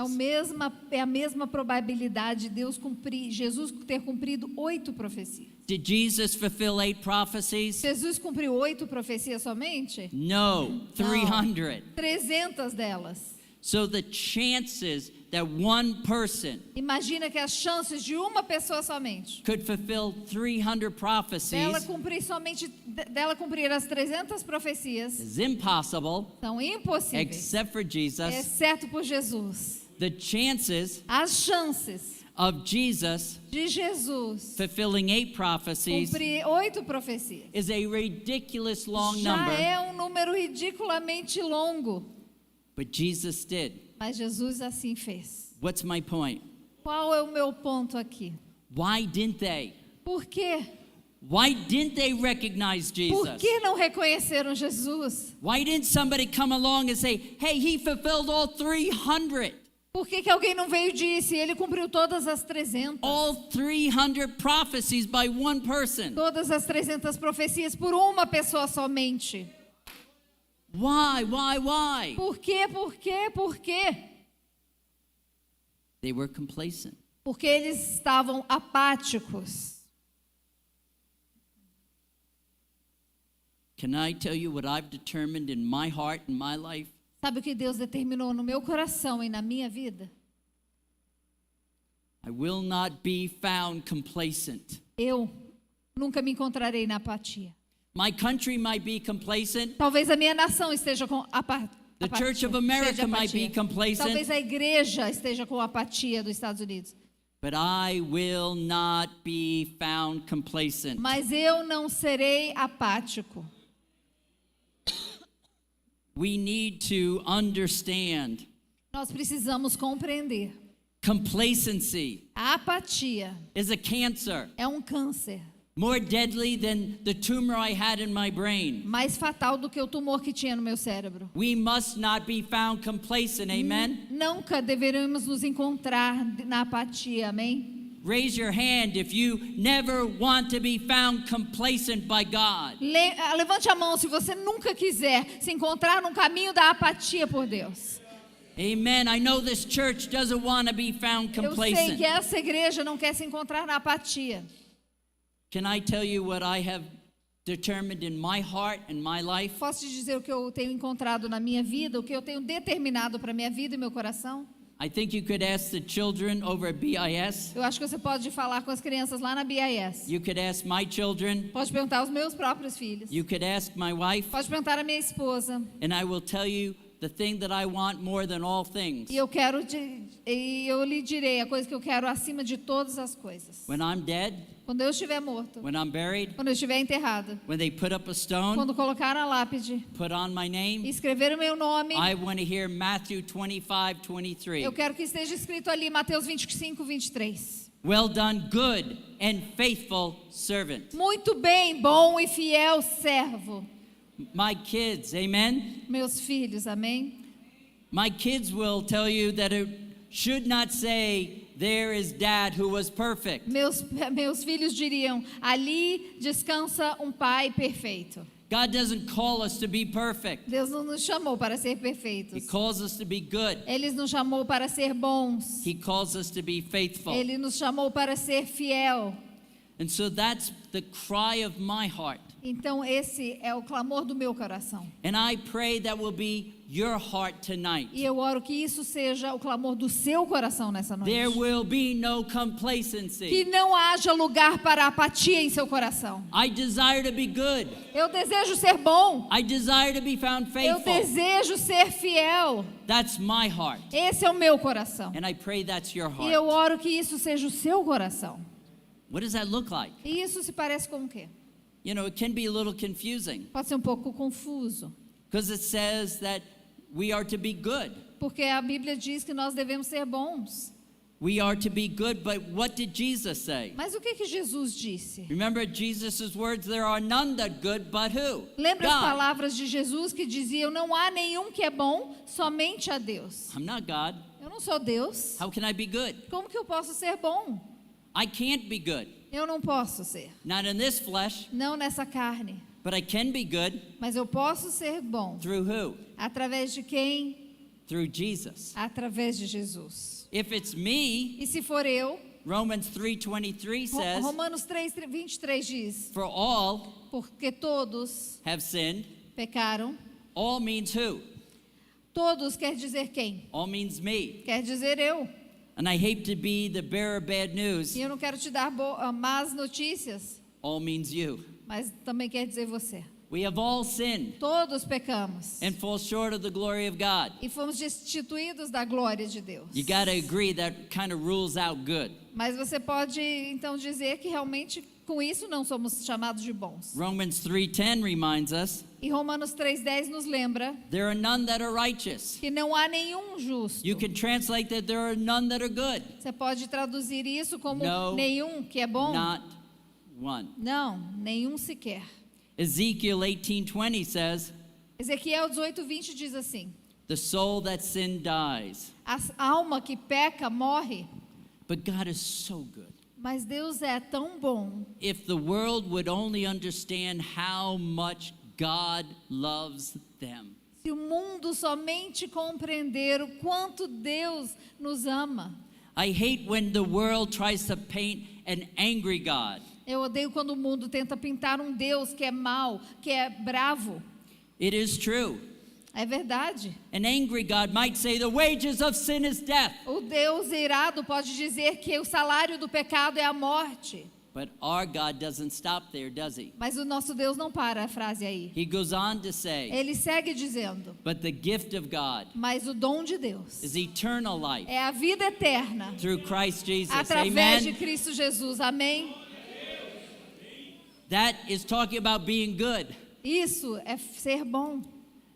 é a mesma probabilidade de Jesus ter cumprido 8 profecias. Did Jesus fulfill 8 prophecies? Jesus cumpriu 8 profecias somente? No, 300. 300 delas. So the chances that one person Imagina que as chances de uma pessoa somente could fulfill 300 prophecies dela cumprir as 300 profecias is impossible, são impossíveis, except for Jesus. exceto por Jesus. The chances As chances of Jesus de Jesus fulfilling 8 prophecies cumprir 8 profecias is a ridiculous long já number, é um número ridiculamente longo, but Jesus did. mas Jesus assim fez. What's my point? Qual é o meu ponto aqui? Why didn't they? Por quê? Why didn't they recognize Por Jesus? que não reconheceram Jesus? Why didn't somebody come along and say, hey, he fulfilled all 300? Por que alguém não veio e disse, ele cumpriu todas as 300? All 300 prophecies by one person. Todas as 300 profecias por uma pessoa somente. Why? Por quê? Por quê? Por quê? They were complacent. Porque eles estavam apáticos. Can I tell you what I've determined in my heart and my life? Sabe o que Deus determinou no meu coração e na minha vida? I will not be found complacent. Eu nunca me encontrarei na apatia. My country might be complacent. Talvez a minha nação esteja com apatia. The Church of America Esteja might be apatia. complacent. Talvez a igreja esteja com apatia dos Estados Unidos. But I will not be found complacent. Mas eu não serei apático. We need to understand Nós precisamos compreender. complacency A apatia is a cancer é um câncer more deadly than the tumor I had in my brain. mais fatal do que o tumor que tinha no meu cérebro. We must not be found complacent, amen? Nunca deveremos nos encontrar na apatia, amém? Raise your hand if you never want to be found complacent by God. Levante a mão se você nunca quiser se encontrar no caminho da apatia por Deus. Amen. I know this church doesn't want to be found Eu sei complacent. que essa igreja não quer se encontrar na apatia. Can I tell you what I have determined in my heart and my life? Posso te dizer o que eu tenho encontrado na minha vida, o que eu tenho determinado para minha vida e meu coração? I think you could ask the children over at BIS. Eu acho que você pode falar com as crianças lá na BIS. You could ask my children. Pode perguntar aos meus próprios filhos. You could ask my wife. Pode perguntar à minha esposa. And I will tell you the thing that I want more than all things. E eu lhe direi a coisa que eu quero acima de todas as coisas. When I'm dead, Quando eu estiver morto, when I'm buried, quando eu estiver enterrado, when they put up a stone, quando colocar a lápide put on my e name, escrever o meu nome, I want to hear Matthew 25:23. eu quero que esteja escrito ali Mateus 25:23. Well done, good and faithful servant. Muito bem, bom e fiel servo. My kids, amen? Meus filhos, amém? My kids will tell you that it should not say, there is dad who was perfect. Meus filhos diriam, ali descansa um pai perfeito. God doesn't call us to be perfect. Deus não nos chamou para ser He perfeitos. calls us to be good. Ele nos chamou para ser bons. He calls us to be faithful. Ele nos chamou para ser fiel. And so that's the cry of my heart. Então esse é o clamor do meu coração. And I pray that will be your heart tonight. E eu oro que isso seja o clamor do seu coração nessa noite. There will be no Que complacency. não haja lugar para apatia em seu coração. I desire to be good. Eu desejo ser bom. I desire to be found Eu faithful. desejo ser fiel. That's my heart. Esse é o meu coração. And I pray that's your E eu heart. oro que isso seja o seu coração. What does that look like? E isso se parece com o quê? You know, it can be a little confusing Pode ser um pouco confuso. because it says that we are to be good. Porque a Bíblia diz que nós devemos ser bons. We are to be good, but what did Jesus say? Mas o que que Jesus disse? Remember Jesus' words, there are none that good, but who? Lembra as God. palavras de Jesus que diziam: não há nenhum que é bom, somente a Deus. I'm not God. Eu não sou Deus. How can I be good? Como que eu posso ser bom? I can't be good. Eu não posso ser. Not in this flesh, Não nessa carne. but I can be good Mas eu posso ser bom. through who? Através de quem? Through Jesus. Através de Jesus. If it's me, E se for eu, Romans 3:23 says, Romanos 3:23 diz: for all porque todos have sinned. pecaram. All means who? Todos quer dizer quem? All means me. Quer dizer eu. And I hate to be the bearer of bad news. E eu não quero te dar más notícias, All means you. mas também quer dizer você. We have all sinned Todos pecamos and fall short of the glory of God. e fomos destituídos da glória de Deus. You got to agree that kind of rules out good. Mas você pode então dizer que realmente com isso não somos chamados de bons. Romans 3:10 reminds us, E Romanos 3:10 nos lembra there are none that are righteous. que não há nenhum justo. You can translate that there are none that are good. Você pode traduzir isso como No, nenhum que é bom? Not one. Não, nenhum sequer. Ezekiel 18:20 says, Ezequiel 18:20 diz assim: the soul that sin dies. a alma que peca morre, But God is so good. mas Deus é tão bom. If the world would only understand how much God loves them. Se o mundo somente compreender o quanto Deus nos ama. I hate when the world tries to paint an angry God. Eu odeio quando o mundo tenta pintar um Deus que é mau, que é bravo. It is true. É verdade. An angry God might say the wages of sin is death. O Deus irado pode dizer que o salário do pecado é a morte. But our God doesn't stop there, does he? Mas o nosso Deus não para a frase aí. He goes on to say, Ele segue dizendo: but the gift of God mas o dom de Deus is eternal life é a vida eterna through Christ Jesus. através de Amen. Cristo Jesus. Amém? That is talking about being good. Isso é ser bom.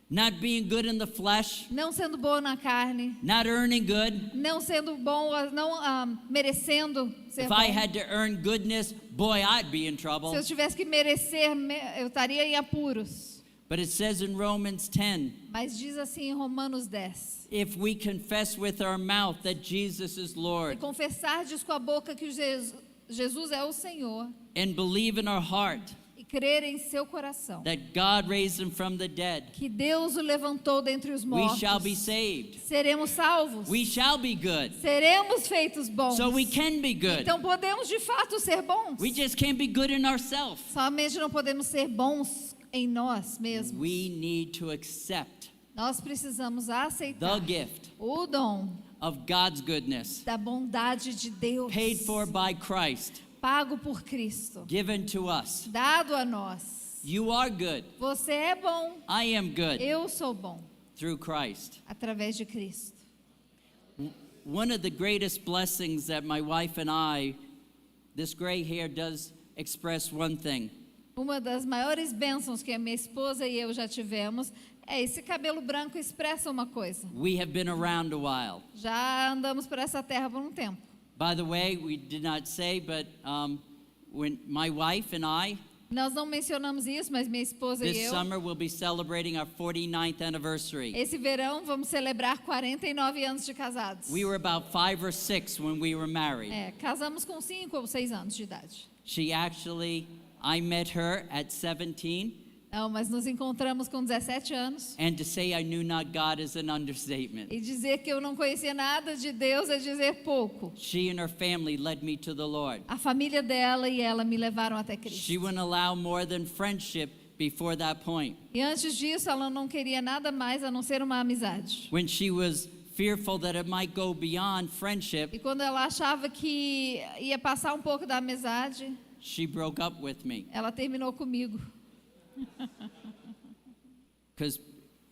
Not being good in the flesh, Não sendo bom na carne, not earning good. não sendo bom, não merecendo ser If bom. I had to earn goodness, boy, I'd be in Se trouble. eu tivesse que merecer, eu estaria em apuros. But it says in Romans 10, Mas diz assim em Romanos 10: if we confess with our mouth that Jesus is se Lord confessardes com a boca que Jesus é o Senhor and believe in our heart e crer em seu coração that God raised him from the dead, que Deus o levantou dentre os we mortos, shall be saved. seremos salvos, We shall be good. seremos feitos bons. So we can be good. Então podemos de fato ser bons. We just can't be good in ourselves. Somente não podemos ser bons em nós mesmos. We need to accept Nós precisamos the aceitar gift o dom of God's goodness, da bondade de Deus, paid for by Christ, pago por Cristo, given to us. dado a nós. You are good. Você é bom, I am good eu sou bom, through Christ. através de Cristo. One of the greatest blessings that my wife and I, this gray hair does express one thing. Uma das maiores bênçãos que a minha esposa e eu já tivemos é esse cabelo branco expressa uma coisa. We have been around a while. Já andamos por essa terra por um tempo. By the way, we did not say, but when my wife and I, Nós não mencionamos isso, mas minha esposa e this eu, summer will be celebrating our 49th anniversary. esse verão vamos celebrar 49 anos de casados. We were about 5 or 6 when we were married. Casamos com 5 ou 6 anos de idade. I met her at 17, Não, mas nos encontramos com 17 anos. and to say I knew not God is an understatement. E dizer que eu não conhecia nada de Deus é dizer pouco. She and her family led me to the Lord. A família dela e ela me levaram até Cristo. She wouldn't allow more than friendship before that point. E antes disso, ela não queria nada mais a não ser uma amizade. When she was fearful that it might go beyond friendship, E quando ela achava que ia passar um pouco da amizade, she broke up with me. ela terminou comigo.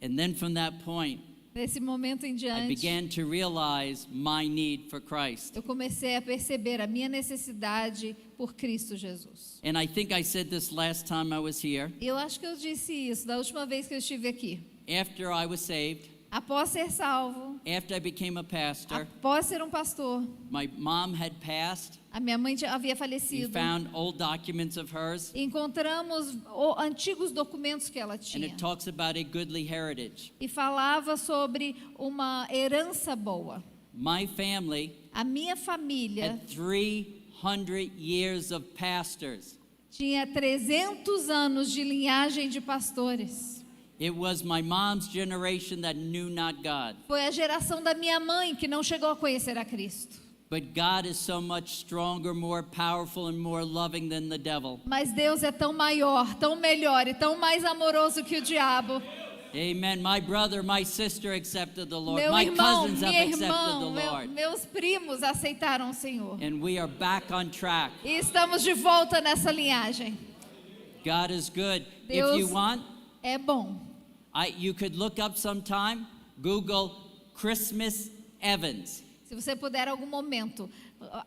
And then from that point, Nesse momento em I diante, began to realize my need for Christ. eu comecei a perceber a minha necessidade por Cristo Jesus. And I think I said this last time I was here. E eu acho que eu disse isso da última vez que eu estive aqui. After I was saved, Após ser salvo, after I became a pastor, após ser um pastor, my mom had passed. a minha mãe havia We falecido. found old documents of hers, Encontramos antigos documentos que ela and tinha. it talks about a goodly heritage. E falava sobre uma herança boa. My family A minha família had 300 years of pastors. tinha 300 anos de linhagem de pastores. It was my mom's generation that knew not God. Foi a geração da minha mãe que não chegou a conhecer a Cristo. But God is so much stronger, more powerful, and more loving than the devil. Mas Deus é tão maior, tão melhor e tão mais amoroso que o diabo. Amen. My brother, my sister accepted the Lord. Meu My irmão, cousins have minha accepted irmã, the Lord. meus primos aceitaram o Senhor. And we are back on track. E estamos de volta nessa linhagem. God is good. Deus If you want, é bom. you could look up sometime, Google Christmas Evans. Se você puder algum momento,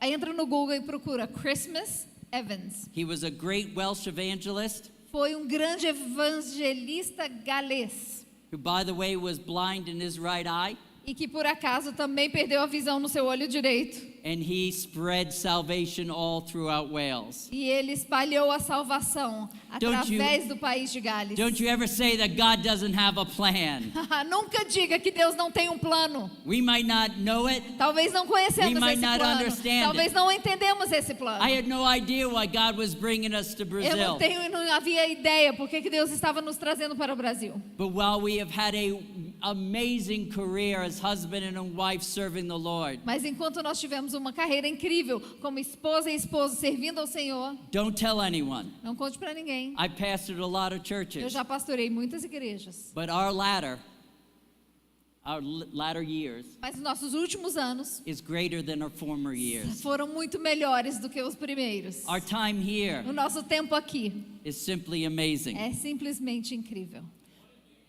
entra no Google e procura Christmas Evans. He was a great Welsh evangelist. foi um grande evangelista galês who, by the way, was blind in his right eye, e que por acaso também perdeu a visão no seu olho direito. and he spread salvation all throughout Wales. E ele espalhou a salvação Don't you- através do país de Gales. Don't you ever say that God doesn't have a plan. Nunca diga que Deus não tem um plano. We might not know it. Talvez não We conhecemos might esse not plano. understand Talvez it. não entendemos esse plano. I had no idea why God was bringing us to Brazil. Não havia ideia porque que Deus estava nos trazendo para o Brasil. But while we have had a amazing career as husband and a wife serving the Lord, Mas enquanto nós tivemos uma carreira incrível como esposa e esposo servindo ao Senhor, don't tell anyone. não conte para ninguém. I pastored a lot of Eu churches, já pastorei muitas igrejas. but our latter years Mas os nossos últimos anos is greater than our former years. foram muito melhores do que os primeiros. Our time here O nosso tempo aqui is simply amazing. é simplesmente incrível.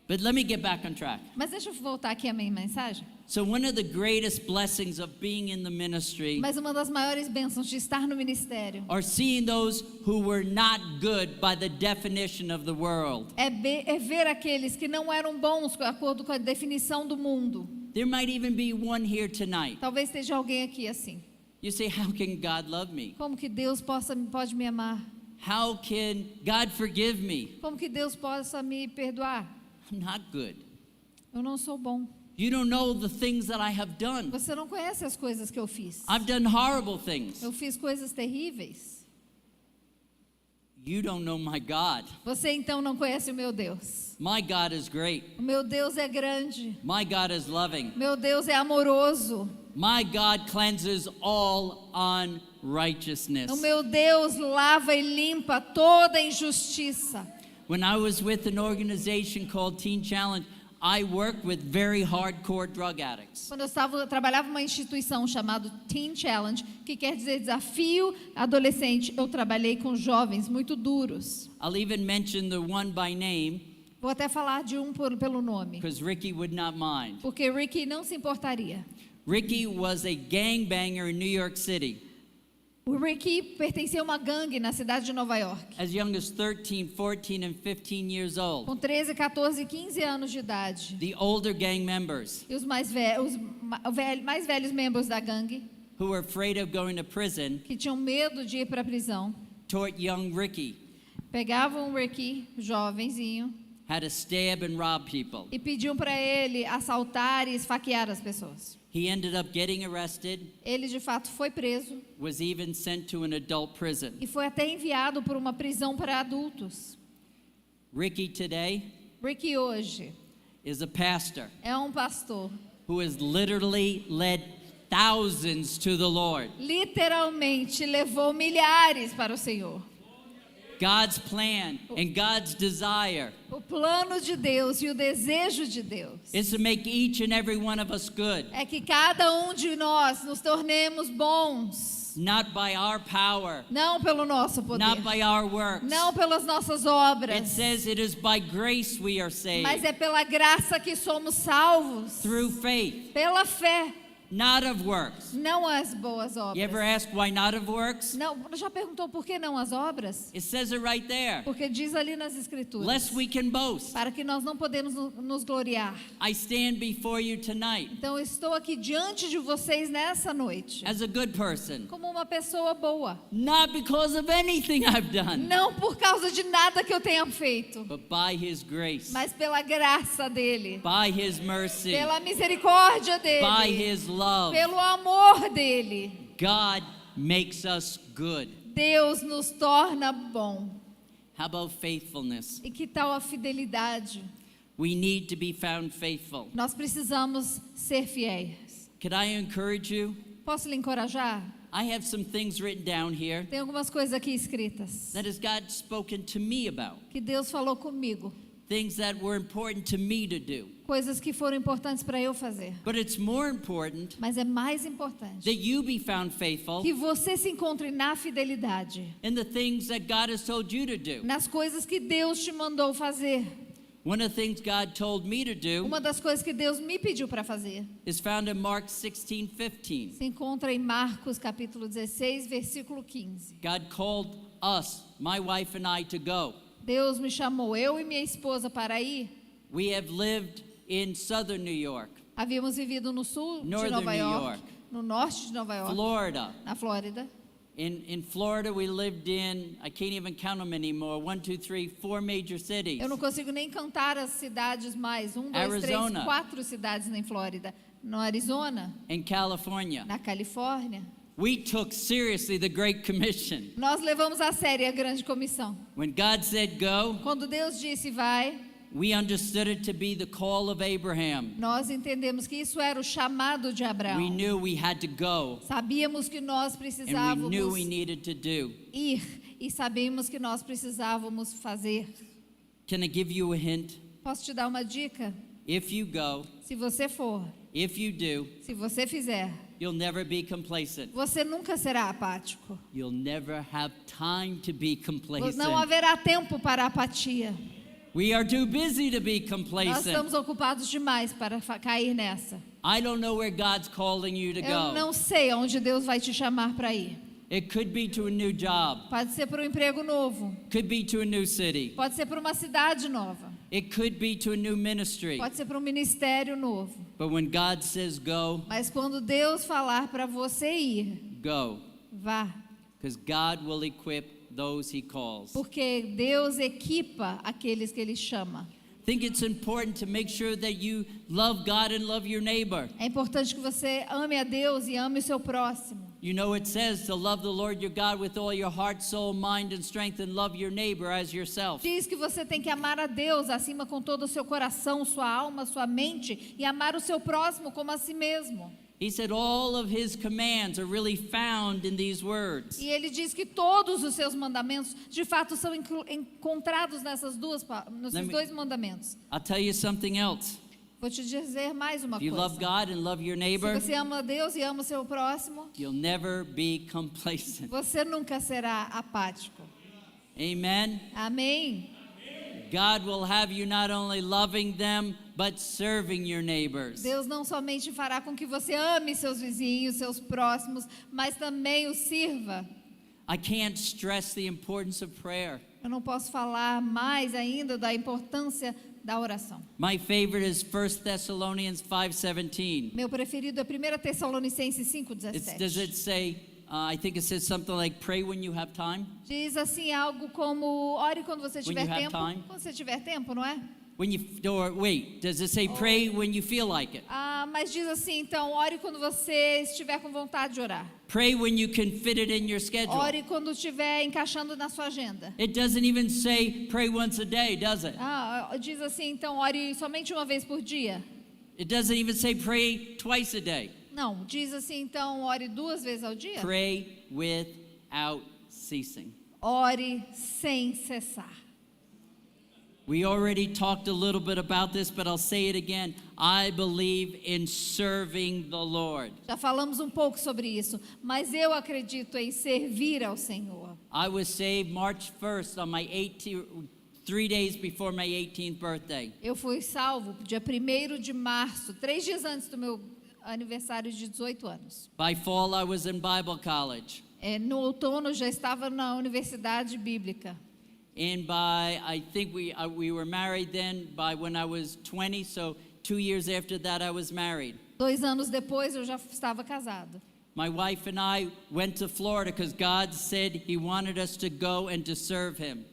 But let me get back on track. Mas deixa eu voltar aqui à minha mensagem. So one of the greatest blessings of being in the ministry Mas uma das maiores bênçãos de estar no ministério are seeing those who were not good by the definition of the world. é ver aqueles que não eram bons de acordo com a definição do mundo. There might even be one here tonight. Talvez esteja alguém aqui assim. You say, how can God love me? Como que Deus pode me amar? How can God forgive me? Como que Deus possa me perdoar? I'm not good. Eu não sou bom. You don't know the things that I have done. Você não conhece as coisas que eu fiz. I've done horrible things. Eu fiz coisas terríveis. You don't know my God. Você então não conhece o meu Deus. My God is great. O meu Deus é grande. My God is loving. Meu Deus é amoroso. My God cleanses all unrighteousness. O meu Deus lava e limpa toda injustiça. When I was with an organization called Teen Challenge, I worked with very hardcore drug addicts. Quando eu trabalhava em uma instituição chamada Teen Challenge, que quer dizer desafio adolescente, eu trabalhei com jovens muito duros. I'll even mention the one by name Vou até falar de um pelo nome, because Ricky would not mind. porque Ricky não se importaria. Ricky was a gangbanger in New York City. O Ricky pertencia a uma gangue na cidade de Nova York. As young as 13, 14, and 15 years old. Com 13, 14 e 15 anos de idade. The older gang members E os mais velhos membros da gangue, who were afraid of going to prison que tinham medo de ir para a prisão, taught young Ricky pegavam o Ricky, jovenzinho, how to stab and rob people. e pediam para ele assaltar e esfaquear as pessoas. He ended up getting arrested, Ele de fato foi preso was even sent to an adult prison. e foi até enviado para uma prisão para adultos. Ricky today Ricky hoje is a pastor é um pastor. who has literally led thousands to the Lord. Literalmente levou milhares para o Senhor. God's plan and God's desire O plano de Deus e o desejo de Deus is to make each and every one of us good, é que cada um de nós nos tornemos bons, not by our power, não pelo nosso poder, not by our works. não pelas nossas It obras, says it is by grace we are saved, mas é pela graça que somos salvos, through faith, pela fé, not of works. não as boas You ever obras. ask why not of works? Não, já perguntou por que não as obras? It says it right there. Porque diz ali nas escrituras, Lest we can boast. para que nós não podemos nos gloriar. I stand before you tonight Então eu estou aqui diante de vocês nessa noite, as a good person, como uma pessoa boa, not because of anything I've done, não por causa de nada que eu tenha feito, but by His grace, mas pela graça dele, by His mercy, pela misericórdia by dele, His love. pelo amor dele. God makes us good. Deus nos torna bom. How about faithfulness? E que tal a fidelidade? We need to be found faithful. Nós precisamos ser fiéis. Could I encourage you? Posso lhe encorajar? I have some things written down here Tem algumas coisas aqui escritas that has God spoken to me about. que Deus falou comigo, Things that were important to me to do. coisas que foram importantes para eu fazer. But it's more important Mas é mais importante that you be found faithful que você se encontre na fidelidade, in the things that God has told you to do. nas coisas que Deus te mandou fazer. One of the things God told me to do Uma das coisas que Deus me pediu para fazer is found in Mark 16:15. se encontra em Marcos capítulo 16, versículo 15. God called us, my wife and I, to go. Deus me chamou, eu e minha esposa, para ir. We have lived in southern New York, Havíamos vivido no sul de Northern Nova New York, York. no norte de Nova York, Florida. na Flórida. In Florida, we lived in, I can't even count them anymore, 1, 2, 3, 4 major cities. Eu não consigo nem cantar as cidades mais. 1, 2, 3, Arizona. 4 cidades em Flórida. No Arizona, In California. na Califórnia. We took seriously the Great Commission. Nós levamos a sério a grande comissão. When God said go, Quando Deus disse vai, we understood it to be the call of Abraham. nós entendemos que isso era o chamado de Abraão. We knew we had to go, Sabíamos que nós and we precisávamos knew we needed to do. ir e sabíamos que nós precisávamos fazer. Can I give you a hint? Posso te dar uma dica? If you go, Se você for, if you do, se você fizer, you'll never be complacent. você nunca será apático. You'll never have time to be complacent. Não haverá tempo para a apatia. We are too busy to be Nós complacent. estamos ocupados demais para cair nessa. I don't know where God's calling you to Eu go. não sei aonde Deus vai te chamar para ir. It could be to a new job, Pode ser para um emprego novo, could be to a new city, pode ser para uma cidade nova, it could be to a new ministry. pode ser para um ministério novo. But when God says go, Mas quando Deus falar para você ir, go. vá. Because God will equip those He calls. Porque Deus equipa aqueles que Ele chama. I think it's important to make sure that you love God and love your neighbor. É importante que você ame a Deus e ame o seu próximo. You know, it says to love the Lord your God with all your heart, soul, mind, and strength, and love your neighbor as yourself. Diz que você tem que amar a Deus acima com todo o seu coração, sua alma, sua mente e amar o seu próximo como a si mesmo. He said all of His commands are really found in these words. E ele diz que todos os seus mandamentos, de fato, são encontrados nesses dois mandamentos. I'll tell you something else. Vou te dizer mais uma If you love coisa. God and love your Se neighbor, você ama a Deus e ama o seu próximo, you'll never be complacent. você nunca será apático. Amen. Amém? God will have you not only loving them, but serving your neighbors. Deus não somente fará com que você ame seus vizinhos, seus próximos, mas também os sirva. I can't stress the importance of prayer. Eu não posso falar mais ainda da importância da oração. My favorite is 1 Thessalonians 5:17. Meu preferido é 1 Tessalonicenses Does 5:17. it say, I think it says something like, pray when you have time? Diz assim algo como, ore quando você tiver you have tempo. time. Quando você tiver tempo, não é? Or wait, does it say pray when you feel like it? Mas diz assim, então, ore quando você estiver com vontade de orar. Pray when you can fit it in your schedule. Ore quando estiver encaixando na sua agenda. It doesn't even say pray once a day, does it? Diz assim, então, ore somente uma vez por dia. It doesn't even say pray twice a day. Não, diz assim, então, ore 2 vezes ao dia. Pray without ceasing. Ore sem cessar. We already talked a little bit about this, but I'll say it again. I believe in serving the Lord. Já falamos um pouco sobre isso, mas eu acredito em servir ao Senhor. I was saved March 1st on my 3 days before my 18th birthday. Eu fui salvo dia 1º de março, 3 dias antes do meu aniversário de 18 anos. By fall, I was in Bible college. No outono já estava na universidade bíblica. And I think we were married then by when I was 20, so 2 years after that I was married. 2 anos depois eu já estava casado. My wife and I went to Florida because God said He wanted us to go and to serve Him.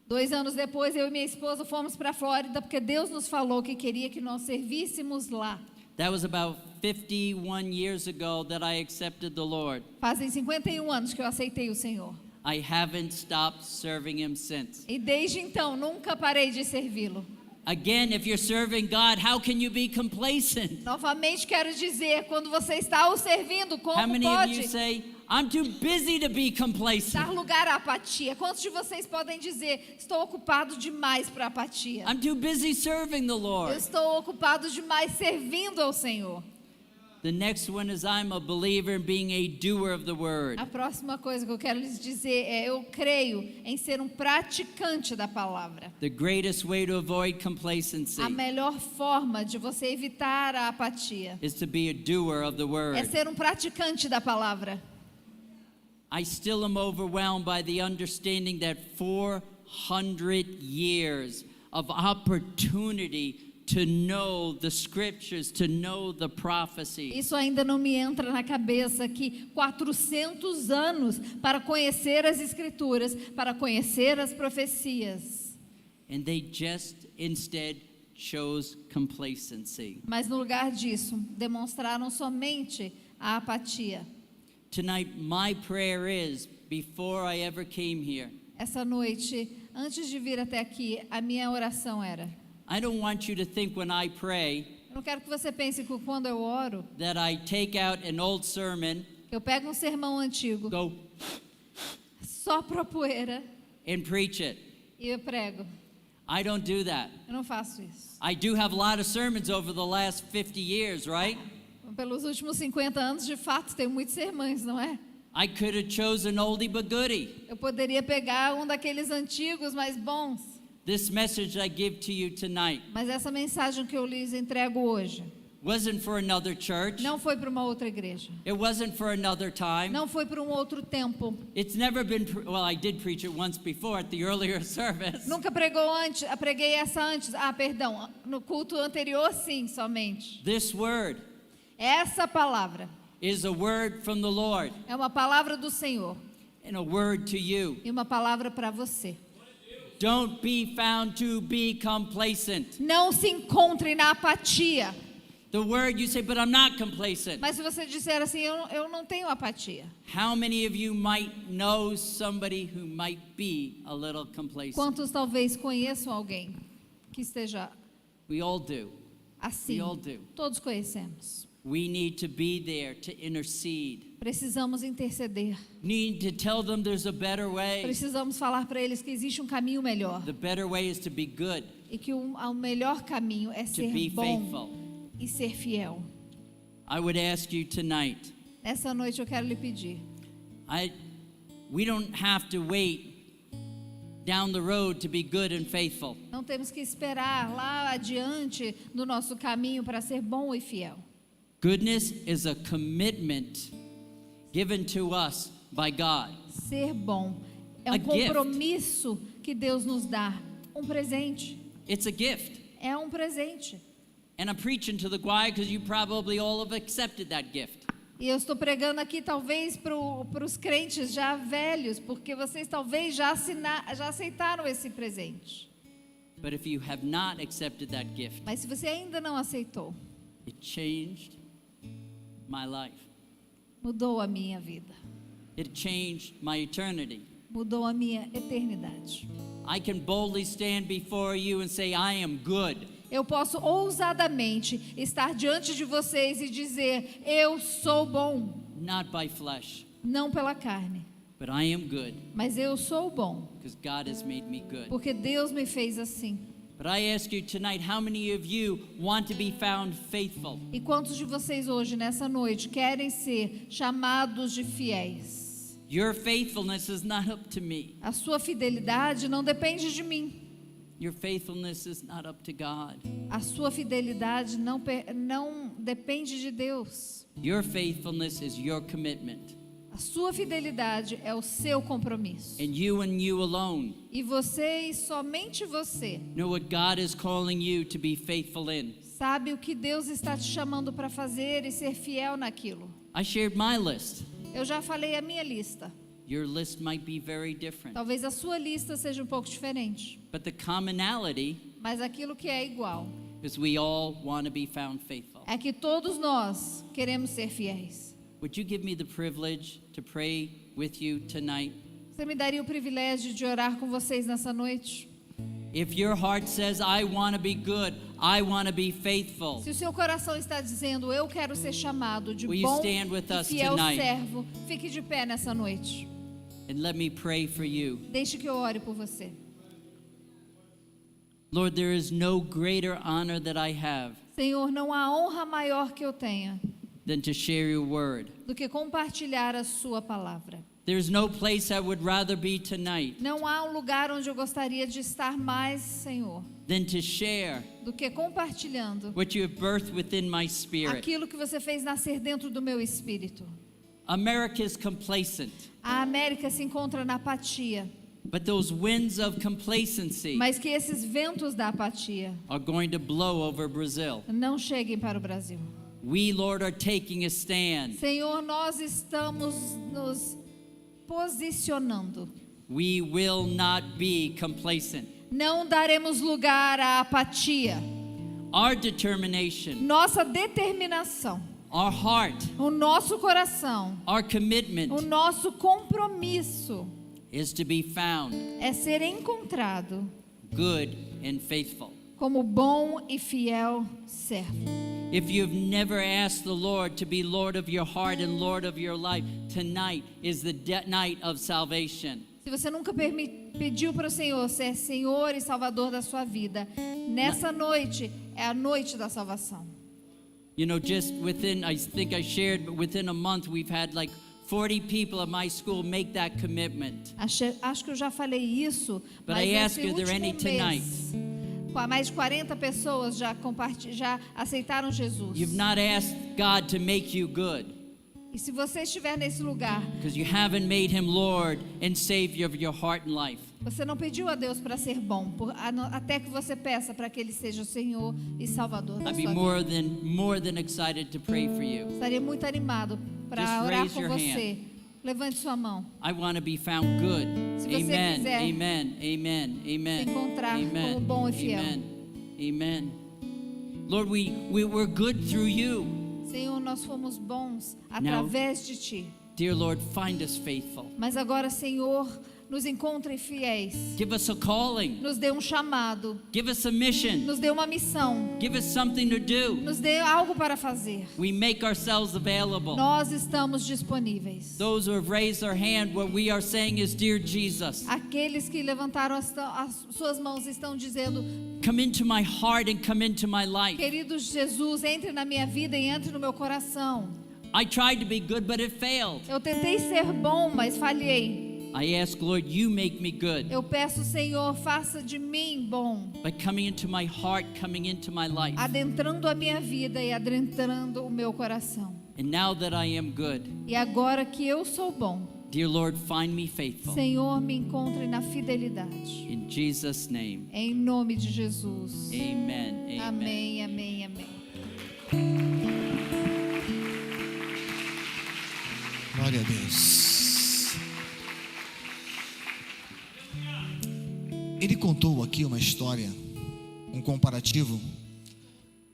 2 anos depois eu e minha esposa fomos para a Flórida porque Deus nos falou que queria que nós servíssemos lá. That was about 51 years ago that I accepted the Lord. Fazem 51 anos que eu aceitei o Senhor. I haven't stopped serving Him since. E desde então nunca parei de servi-lo. Again, if you're serving God, how can you be complacent? Novamente quero dizer, quando você está o servindo, How como many of you pode say, I'm too busy to be dar complacent? lugar à apatia? Quantos de vocês podem dizer, estou ocupado demais para a apatia? I'm too busy serving the Eu Lord. estou ocupado demais servindo ao Senhor. The next one is I'm a believer in being a doer of the word. A próxima coisa que eu quero lhes dizer é, eu creio em ser um praticante da palavra. The greatest way to avoid complacency A melhor forma de você evitar a apatia is to be a doer of the é word. ser um praticante da palavra. I still am overwhelmed by the understanding that 400 years of opportunity to know the scriptures, to know the prophecies. Isso ainda não me entra na cabeça que 400 anos para conhecer as escrituras, para conhecer as profecias. And they just instead chose complacency. Mas no lugar disso, demonstraram somente a apatia. Tonight, my prayer is, before I ever came here, Essa noite, antes de vir até aqui, a minha oração era: I don't want you to think when I pray eu não quero que você pense que quando eu oro, that I take out an old sermon, eu pego um sermão antigo, go sopro a poeira and preach it. e eu prego. I don't do that. Eu não faço isso. I do have a lot of sermons over the last 50 years, right? Pelos últimos 50 anos, de fato, tenho muitos sermões, não é? I could have chosen oldie but goodie. Eu poderia pegar um daqueles antigos mais bons. This message I give to you tonight Mas essa mensagem que eu lhes entrego hoje wasn't for another church. não foi para uma outra igreja. It wasn't for another time. Não foi para um outro tempo. It's never been, well, I did preach it once before at the earlier service. Nunca pregou antes, preguei essa antes. Perdão, no culto anterior sim, somente. This word Essa palavra is a word from the Lord é uma palavra do Senhor and a word to you. e uma palavra para você. Don't be found to be complacent. Não se encontre na apatia. The word you say, but I'm not complacent. Mas se você disser assim, eu não tenho apatia. How many of you might know somebody who might be a little complacent? Quantos talvez conheçam alguém que esteja We all do. assim? We all do. Todos conhecemos. We need to be there to intercede. Precisamos interceder. Need to tell them there's a better way. Precisamos falar para eles que existe um caminho melhor. The better way is to be good, E que o melhor caminho é to ser be bom faithful. e ser fiel. I would ask you tonight, Nessa noite eu quero lhe pedir. we don't have to wait down the road to be good and faithful. Não temos que esperar lá adiante no nosso caminho para ser bom e fiel. Goodness is a commitment given to us by God. Ser bom é A um gift. compromisso que Deus nos dá. Um presente. It's a gift. É um presente. And I'm preaching to the choir because you probably all have accepted that gift. E eu estou pregando aqui talvez para os crentes já velhos, porque vocês talvez já aceitaram esse presente. But if you have not accepted that gift, Mas se você ainda não aceitou, it changed my life. mudou a minha vida. It changed my eternity. Mudou a minha eternidade. I can boldly stand before you and say, I am good. Eu posso ousadamente estar diante de vocês e dizer: eu sou bom, Not by flesh, não pela carne, but I am good mas eu sou bom, because God has made me good. porque Deus me fez assim. But I ask you tonight, how many of you want to be found faithful? E quantos de vocês hoje, nessa noite, querem ser chamados de fiéis? Your faithfulness is not up to me. A sua fidelidade não depende de mim. Your faithfulness is not up to God. A sua fidelidade não depende de Deus. Your faithfulness is your commitment. A sua fidelidade é o seu compromisso. And you alone E você e somente você know what God is calling you to be faithful in. sabe o que Deus está te chamando para fazer e ser fiel naquilo. I shared my list. Eu já falei a minha lista. Your list might be very different. Talvez a sua lista seja um pouco diferente, But the commonality mas aquilo que é igual is we all want to be found faithful. é que todos nós queremos ser fiéis. Would you give me the privilege to pray with you tonight? Você me daria o privilégio de orar com vocês nessa noite? If your heart says, I want to be good, I want to be faithful, Se o seu coração está dizendo, eu quero ser chamado de Will you bom stand with e us fiel tonight? servo, fique de pé nessa noite. and let me pray for you. Deixe que eu ore por você. Lord, there is no greater honor that I have Senhor, não há honra maior que eu tenha than to share your word. do que compartilhar a sua palavra. There's no place I would rather be tonight Não há um lugar onde eu gostaria de estar mais, Senhor, than to share do que compartilhando what you have birthed within my spirit. aquilo que você fez nascer dentro do meu espírito. America is complacent. A América se encontra na apatia. But those winds of complacency mas que esses ventos da apatia are going to blow over Brazil. não cheguem para o Brasil. We, Lord, are taking a stand. Senhor, nós estamos nos posicionando. We will not be complacent. Não daremos lugar à apatia. Our determination, Nossa determinação, our heart, o nosso coração, our o commitment nosso compromisso is to be found é ser encontrado good and faithful. como bom e fiel servo. If you've never asked the Lord to be Lord of your heart and Lord of your life, tonight is the night of salvation. Se você nunca pediu para o Senhor ser Senhor e Salvador da sua vida, nessa noite é a noite da salvação. You know, just within, I think I shared, but within a month we've had like 40 people at my school make that commitment. Acho que eu já falei isso, But mas I ask nesse you, are there any último mês, mais de 40 pessoas já aceitaram Jesus. You've not asked God to make you good E se você estiver nesse lugar, because you haven't made him Lord and Savior of your heart and life. você não pediu a Deus para ser bom, até que você peça para que Ele seja o Senhor e Salvador da I'd be sua vida. more than excited to pray for you. Estaria muito animado para Just orar raise com your você. Levante sua mão. I want to be found good. Se você Amen. quiser Amen. Amen. Amen. se encontrar Amen. como bom e fiel. Amen. Amen. Lord, we're good through you. Senhor, nós fomos bons através de Ti. Dear Lord, find us faithful. Mas agora, Senhor, nos encontre fiéis. Give us a calling. Nos dê um chamado. Give us a mission. Nos dê uma missão. Give us something to do. Nos dê algo para fazer. We make ourselves available. Nós estamos disponíveis. Those who have raised their hand, what we are saying is, Dear Jesus, Aqueles que levantaram as suas mãos estão dizendo: come into my heart and come into my life. querido Jesus, entre na minha vida e entre no meu coração. I tried to be good, but it failed. Eu tentei ser bom, mas falhei. I ask, Lord, you make me good Eu peço, Senhor, faça de mim bom, by coming into my heart, coming into my life. adentrando a minha vida e adentrando o meu coração. And now that I am good, E agora que eu sou bom, dear Lord, find me faithful. Senhor, me encontre na fidelidade. In Jesus' name, Em nome de Jesus. amen. Amen. Amém, amém, amém. Glória a Deus. Ele contou aqui uma história, um comparativo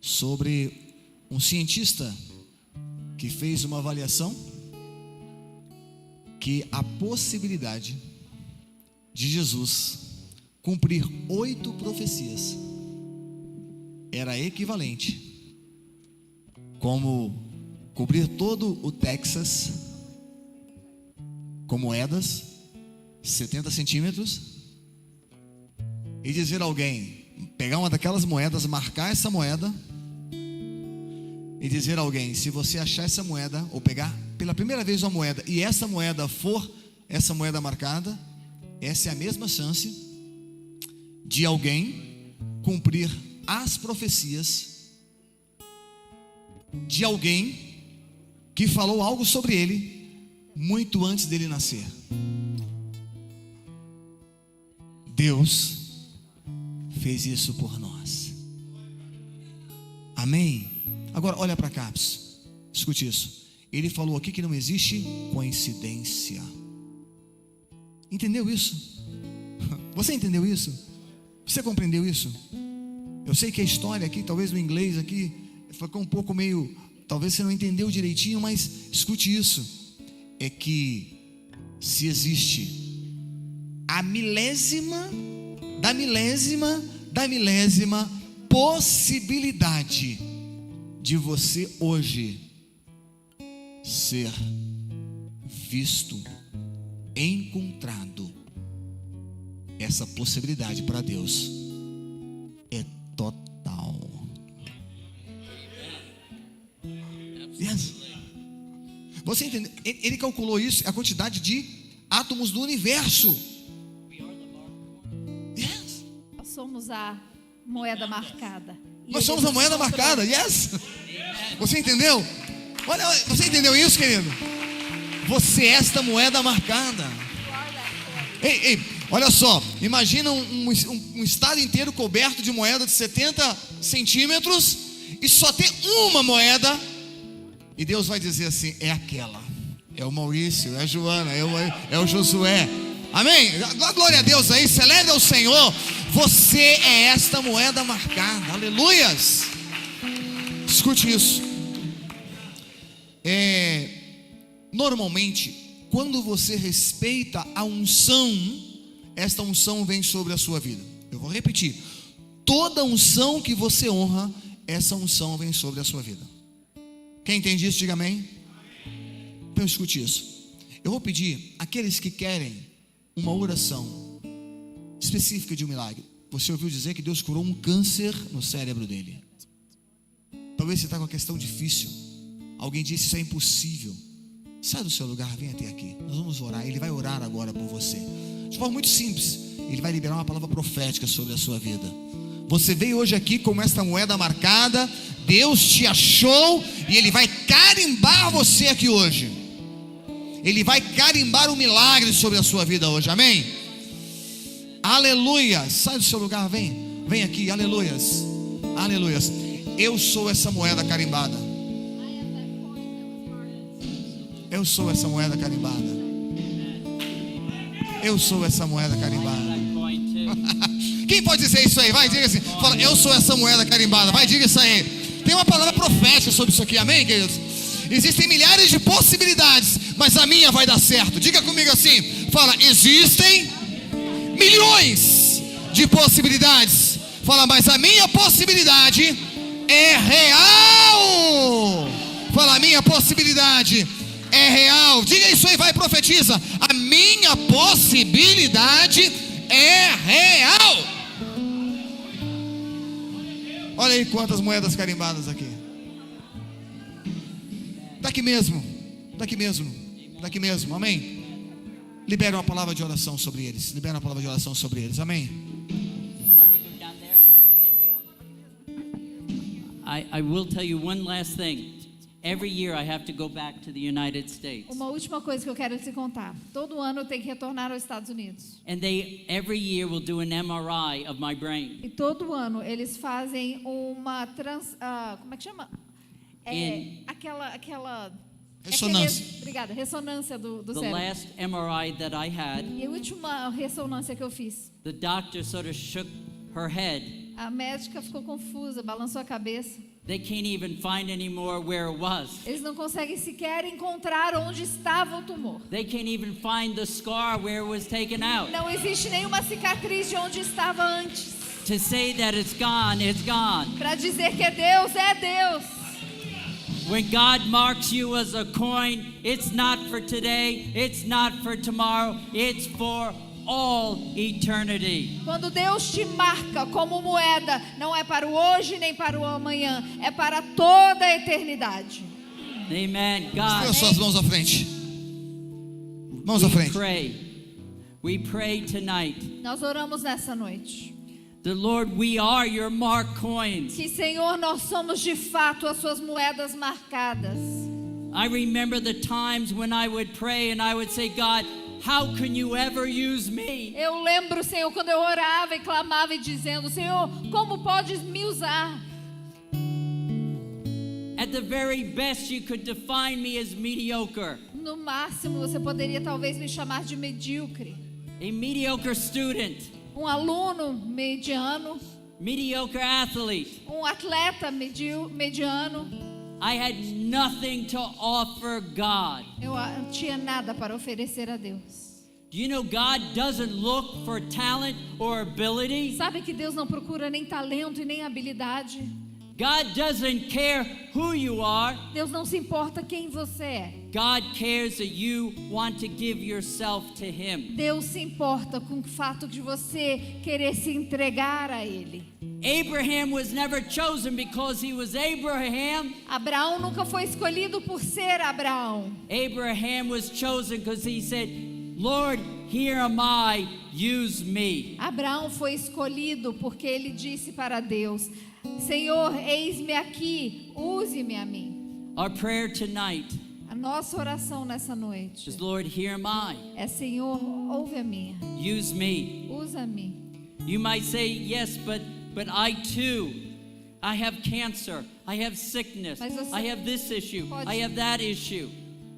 sobre um cientista que fez uma avaliação que a possibilidade de Jesus cumprir 8 profecias era equivalente como cobrir todo o Texas com moedas 70 centímetros e dizer a alguém, pegar uma daquelas moedas, marcar essa moeda e dizer a alguém, se você achar essa moeda ou pegar pela primeira vez uma moeda e essa moeda for essa moeda marcada, essa é a mesma chance de alguém cumprir as profecias de alguém que falou algo sobre ele muito antes dele nascer. Deus fez isso por nós. Amém? Agora olha para cá, escute isso. Ele falou aqui que não existe coincidência. Entendeu isso? Você entendeu isso? Você compreendeu isso? Eu sei que a história aqui, talvez no inglês aqui, ficou um pouco meio, talvez você não entendeu direitinho, mas escute isso. É que se existe a milésima da milésima possibilidade de você hoje ser visto, encontrado, essa possibilidade para Deus é total. Yes. Você entendeu? Ele calculou isso, a quantidade de átomos do universo. Yes. Nós somos a moeda marcada. Nós somos a moeda marcada. Yes. Você entendeu? Olha, você entendeu isso, querido? Você é esta moeda marcada. Ei, Olha só, imagina um estado inteiro coberto de moeda de 70 centímetros e só tem uma moeda, e Deus vai dizer assim: é aquela, é o Maurício, é a Joana, é o Josué. Amém? Glória a Deus aí, celebre ao Senhor. Você é esta moeda marcada. Aleluias. Escute isso. Normalmente, quando você respeita a unção, esta unção vem sobre a sua vida. Eu vou repetir: toda unção que você honra, essa unção vem sobre a sua vida. Quem entende isso, diga amém. Então escute isso. Eu vou pedir àqueles que querem uma oração específica de um milagre. Você ouviu dizer que Deus curou um câncer no cérebro dele. Talvez você está com uma questão difícil. Alguém disse: isso é impossível. Sai do seu lugar, vem até aqui. Nós vamos orar. Ele vai orar agora por você. De forma muito simples. Ele vai liberar uma palavra profética sobre a sua vida. Você veio hoje aqui com esta moeda marcada. Deus te achou e Ele vai carimbar você aqui hoje. Ele vai carimbar um milagre sobre a sua vida hoje, amém? Aleluia. Sai do seu lugar, vem aqui, aleluias. Aleluias. Eu sou essa moeda carimbada. Eu sou essa moeda carimbada. Eu sou essa moeda carimbada. Quem pode dizer isso aí? Vai, diga assim. Fala: eu sou essa moeda carimbada. Vai, diga isso aí. Tem uma palavra profética sobre isso aqui, amém, queridos? Existem milhares de possibilidades, mas a minha vai dar certo. Diga comigo assim. Fala: existem milhões de possibilidades. Fala: mas a minha possibilidade é real. Fala: a minha possibilidade é real. Diga isso aí, vai, profetiza. A minha possibilidade é real. Olha aí quantas moedas carimbadas aqui. Daqui mesmo, daqui mesmo, daqui mesmo, amém? Libera uma palavra de oração sobre eles. Libera uma palavra de oração sobre eles, amém? I will tell you one last thing. Every year I have to go back to the United States. Uma última coisa que eu quero te contar. Todo ano eu tenho que retornar aos Estados Unidos. And they every year will do an MRI of my brain. E todo ano eles fazem uma como é que chama? Aquela ressonância. Obrigada, ressonância do The cérebro. last MRI that I had, E a última ressonância que eu fiz, the doctor sort of shook her head. a médica ficou confusa, balançou a cabeça. They can't even find anymore where it was. Eles não conseguem sequer encontrar onde estava o tumor. They can't even find the scar where it was taken out. Não existe nenhuma cicatriz de onde estava antes. To say that it's gone, it's gone. Para dizer que é Deus, é Deus. When God marks you as a coin, it's not for today, it's not for tomorrow, it's for all eternity. Quando Deus te marca como moeda, não é para o hoje nem para o amanhã, é para toda a eternidade. Amen. Põe God, suas mãos à frente. Mãos à frente. We pray tonight. Nós oramos nessa noite. The Lord, we are your marked coins. Que, Senhor, nós somos de fato as suas moedas marcadas. I remember the times when I would pray and I would say, God, how can you ever use me? Eu lembro, Senhor, quando eu orava e clamava e dizendo: Senhor, como podes me usar? At the very best, you could define me as mediocre. No máximo, você poderia talvez me chamar de medíocre. A mediocre student. Aluno mediano. Mediocre athlete. Atleta mediano. I had nothing to offer God. Eu não tinha nada para oferecer a Deus. Do you know God doesn't look for talent or ability? Sabe que Deus não procura nem talento e nem habilidade. God doesn't care who you are. Deus não se importa quem você é. God cares that you want to give yourself to Him. Deus se importa com o fato de você querer se entregar a Ele. Abraham was never chosen because he was Abraham. Abraão nunca foi escolhido por ser Abraão. Abraham was chosen because he said, Lord, here am I, use me. Abraão foi escolhido porque ele disse para Deus: Senhor, eis-me aqui, use-me a mim. Our prayer tonight nossa oração nessa noite is, Lord, here am I. é: Senhor, ouve a minha, Use me. usa-me. You might say, yes, but I too, I have cancer, I have sickness, Mas você I have this issue, pode- I have that issue.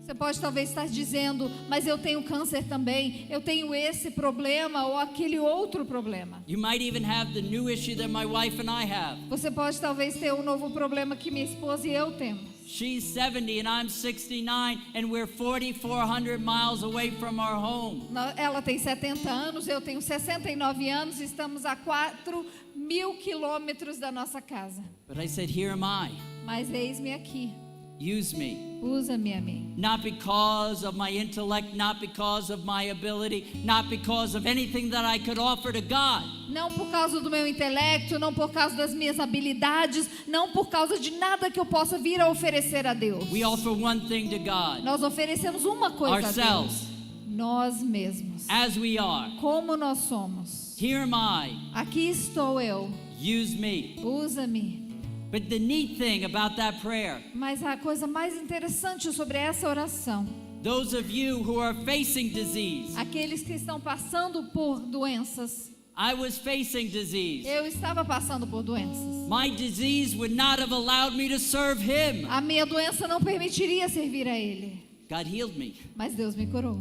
Você pode talvez estar dizendo: mas eu tenho câncer também, eu tenho esse problema ou aquele outro problema. You might even have the new issue that my wife and I have. Você pode talvez ter um novo problema que minha esposa e eu temos. She's 70 and I'm 69 and we're 4,400 miles away from our home. Ela tem 70 anos, eu tenho 69 anos, estamos a 4.000 quilômetros da nossa casa. But I said, here am I. Mas eis-me aqui, Use me. usa-me a mim. Not because of my intellect, not because of my ability, not because of anything that I could offer to God. Não por causa do meu intelecto, não por causa das minhas habilidades, não por causa de nada que eu possa vir a oferecer a Deus. We offer one thing to God. Nós oferecemos uma coisa a Deus: Ourselves. nós mesmos, As we are. como nós somos. Here am I. Aqui estou eu, Use me. usa-me. But the neat thing about that prayer, Mas a coisa mais interessante sobre essa oração: those of you who are facing disease, aqueles que estão passando por doenças. I was facing disease. Eu estava passando por doenças. My disease would not have allowed me to serve Him. A minha doença não permitiria servir a Ele, God healed me mas Deus me curou,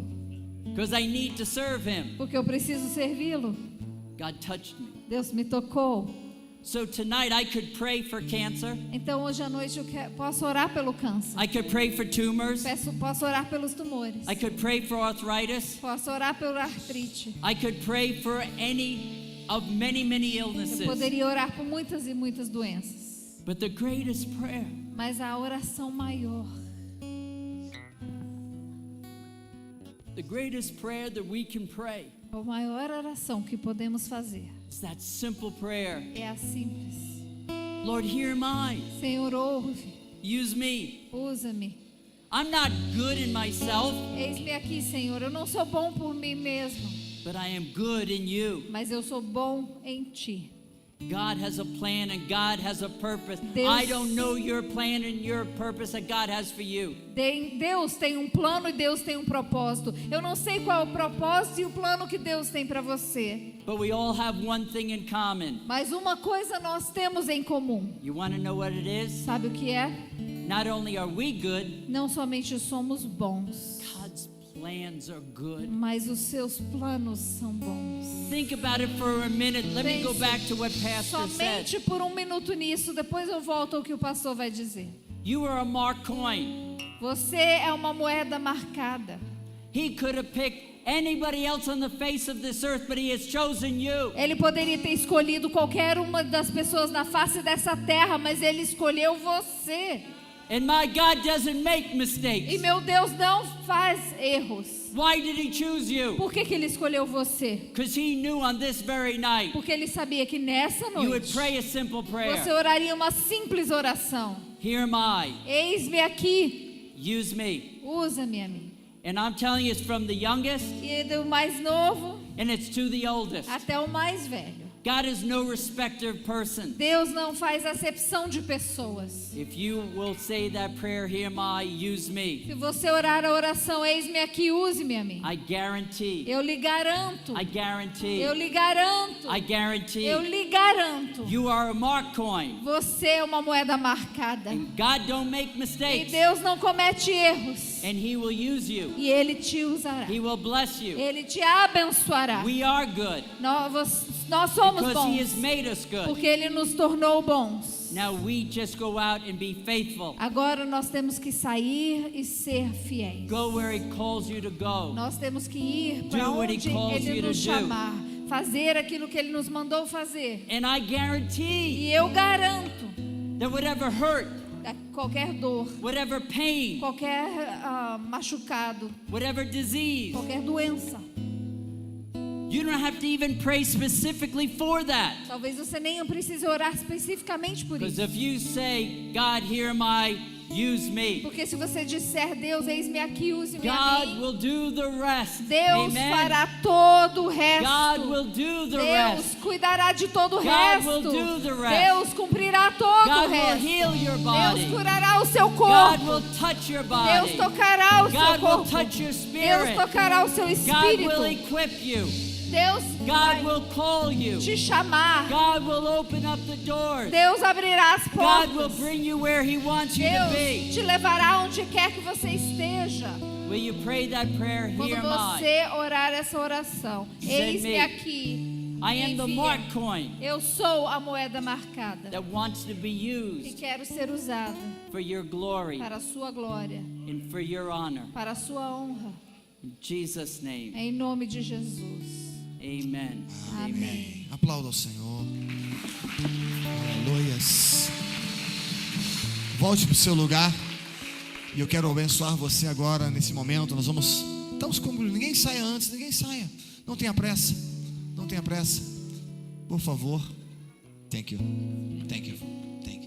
because I need to serve Him. porque eu preciso servi-lo. God touched me. Deus me tocou. So tonight I could pray for cancer. Então hoje à noite eu posso orar pelo câncer. I could pray for tumors. Posso orar pelos tumores. I could pray for arthritis. Posso orar pela artrite. I could pray for any of many Eu illnesses. poderia orar por muitas e muitas doenças. But the greatest prayer, Mas a oração maior, the greatest prayer that we can pray a maior oração que podemos fazer is that simple prayer. é a simples: Lord, here am I. Senhor, ouve, Use me. usa-me. I'm not good in myself, Eis-me aqui, Senhor. Eu não sou bom por mim mesmo, but I am good in you. mas eu sou bom em Ti. God has a plan and God has a purpose. Deus- I don't know your plan and your purpose that God has for you. Deus tem um plano e Deus tem um propósito. Eu não sei qual é o propósito e o plano que Deus tem para você, But we all have one thing in common. mas uma coisa nós temos em comum. You want to know what it is? Sabe o que é? Not only are we good, Não somente somos bons, God's plans are good. mas os seus planos são bons. Think about it for a minute. Let me go Pense back to what Pastor said. Somente por um minuto nisso, depois eu volto ao que o pastor vai dizer. You are a marked coin. Você é uma moeda marcada. He could have picked anybody else on the face of this earth, but He has chosen you. Ele poderia ter escolhido qualquer uma das pessoas na face dessa terra, mas Ele escolheu você. And my God doesn't make E mistakes. meu Deus não faz erros. Why did He choose you? Por que Ele escolheu você? Because He knew on this very night Porque Ele sabia que nessa you would noite pray a simple você prayer. oraria uma simples oração: Here am I. Eis-me aqui, Use me. usa-me a mim. And I'm telling you, it's from the youngest E do mais novo and it's to the oldest. até o mais velho. God is no respecter of person. Deus não faz acepção de pessoas. If you will say that prayer, here am I, use me, Se você orar a oração, eis-me aqui, use-me a mim. I guarantee, Eu lhe garanto, I guarantee, eu lhe garanto, I guarantee, eu lhe garanto. you are a marked coin. Você é uma moeda marcada. And God don't make E mistakes. Deus não comete erros. And He will use you. E Ele te usará. He will bless you. Ele te abençoará. We are good Nós somos because He has bons. made us good. Porque Ele nos tornou bons. Now we just go out and be faithful. Agora nós temos que sair e ser fiéis. Go where He calls you to go. Nós temos que ir para Do what He onde calls Ele you to nos do. chamar. Fazer aquilo que Ele nos mandou fazer. And I guarantee E eu garanto, that whatever hurt, qualquer dor, whatever pain, qualquer machucado, whatever disease, qualquer doença, you don't have to even pray specifically for that. talvez você nem precise orar especificamente por Because isso. if you say, God, here am I, use me, Porque se você disser, Deus, eis-me aqui, use-me a God mim, will do the rest. Deus Amen. fará todo o resto. God will do the Deus rest. cuidará de todo o God resto. will do the rest. Deus cumprirá todo God o will processo. heal your Deus body. curará o seu God corpo. will touch your Deus body. tocará o seu God will corpo. touch your Deus spirit. tocará o seu God espírito. will equip you. Deus God vai will call you. te chamar. God will open up the doors. Deus abrirá as God will portas. bring you where He wants you to Deus be. te levará onde quer que você esteja. Will you pray that prayer? Quando Here am I. você orar essa oração, Send eis-me me. aqui. I am the Envia. marked coin Eu sou a moeda marcada that wants to be que used quero ser usada for your glory para a sua glória, and for your honor. para a sua honra. In Jesus' name, Em nome de Jesus. amen. Amém. Aplauda ao Senhor. Aleluias. Volte para o seu lugar. E eu quero abençoar você agora, nesse momento. Nós vamos. Estamos concluindo. Ninguém saia antes, ninguém saia. Não tenha pressa. Não tenha pressa. Por favor. Thank you. Thank you. Thank you.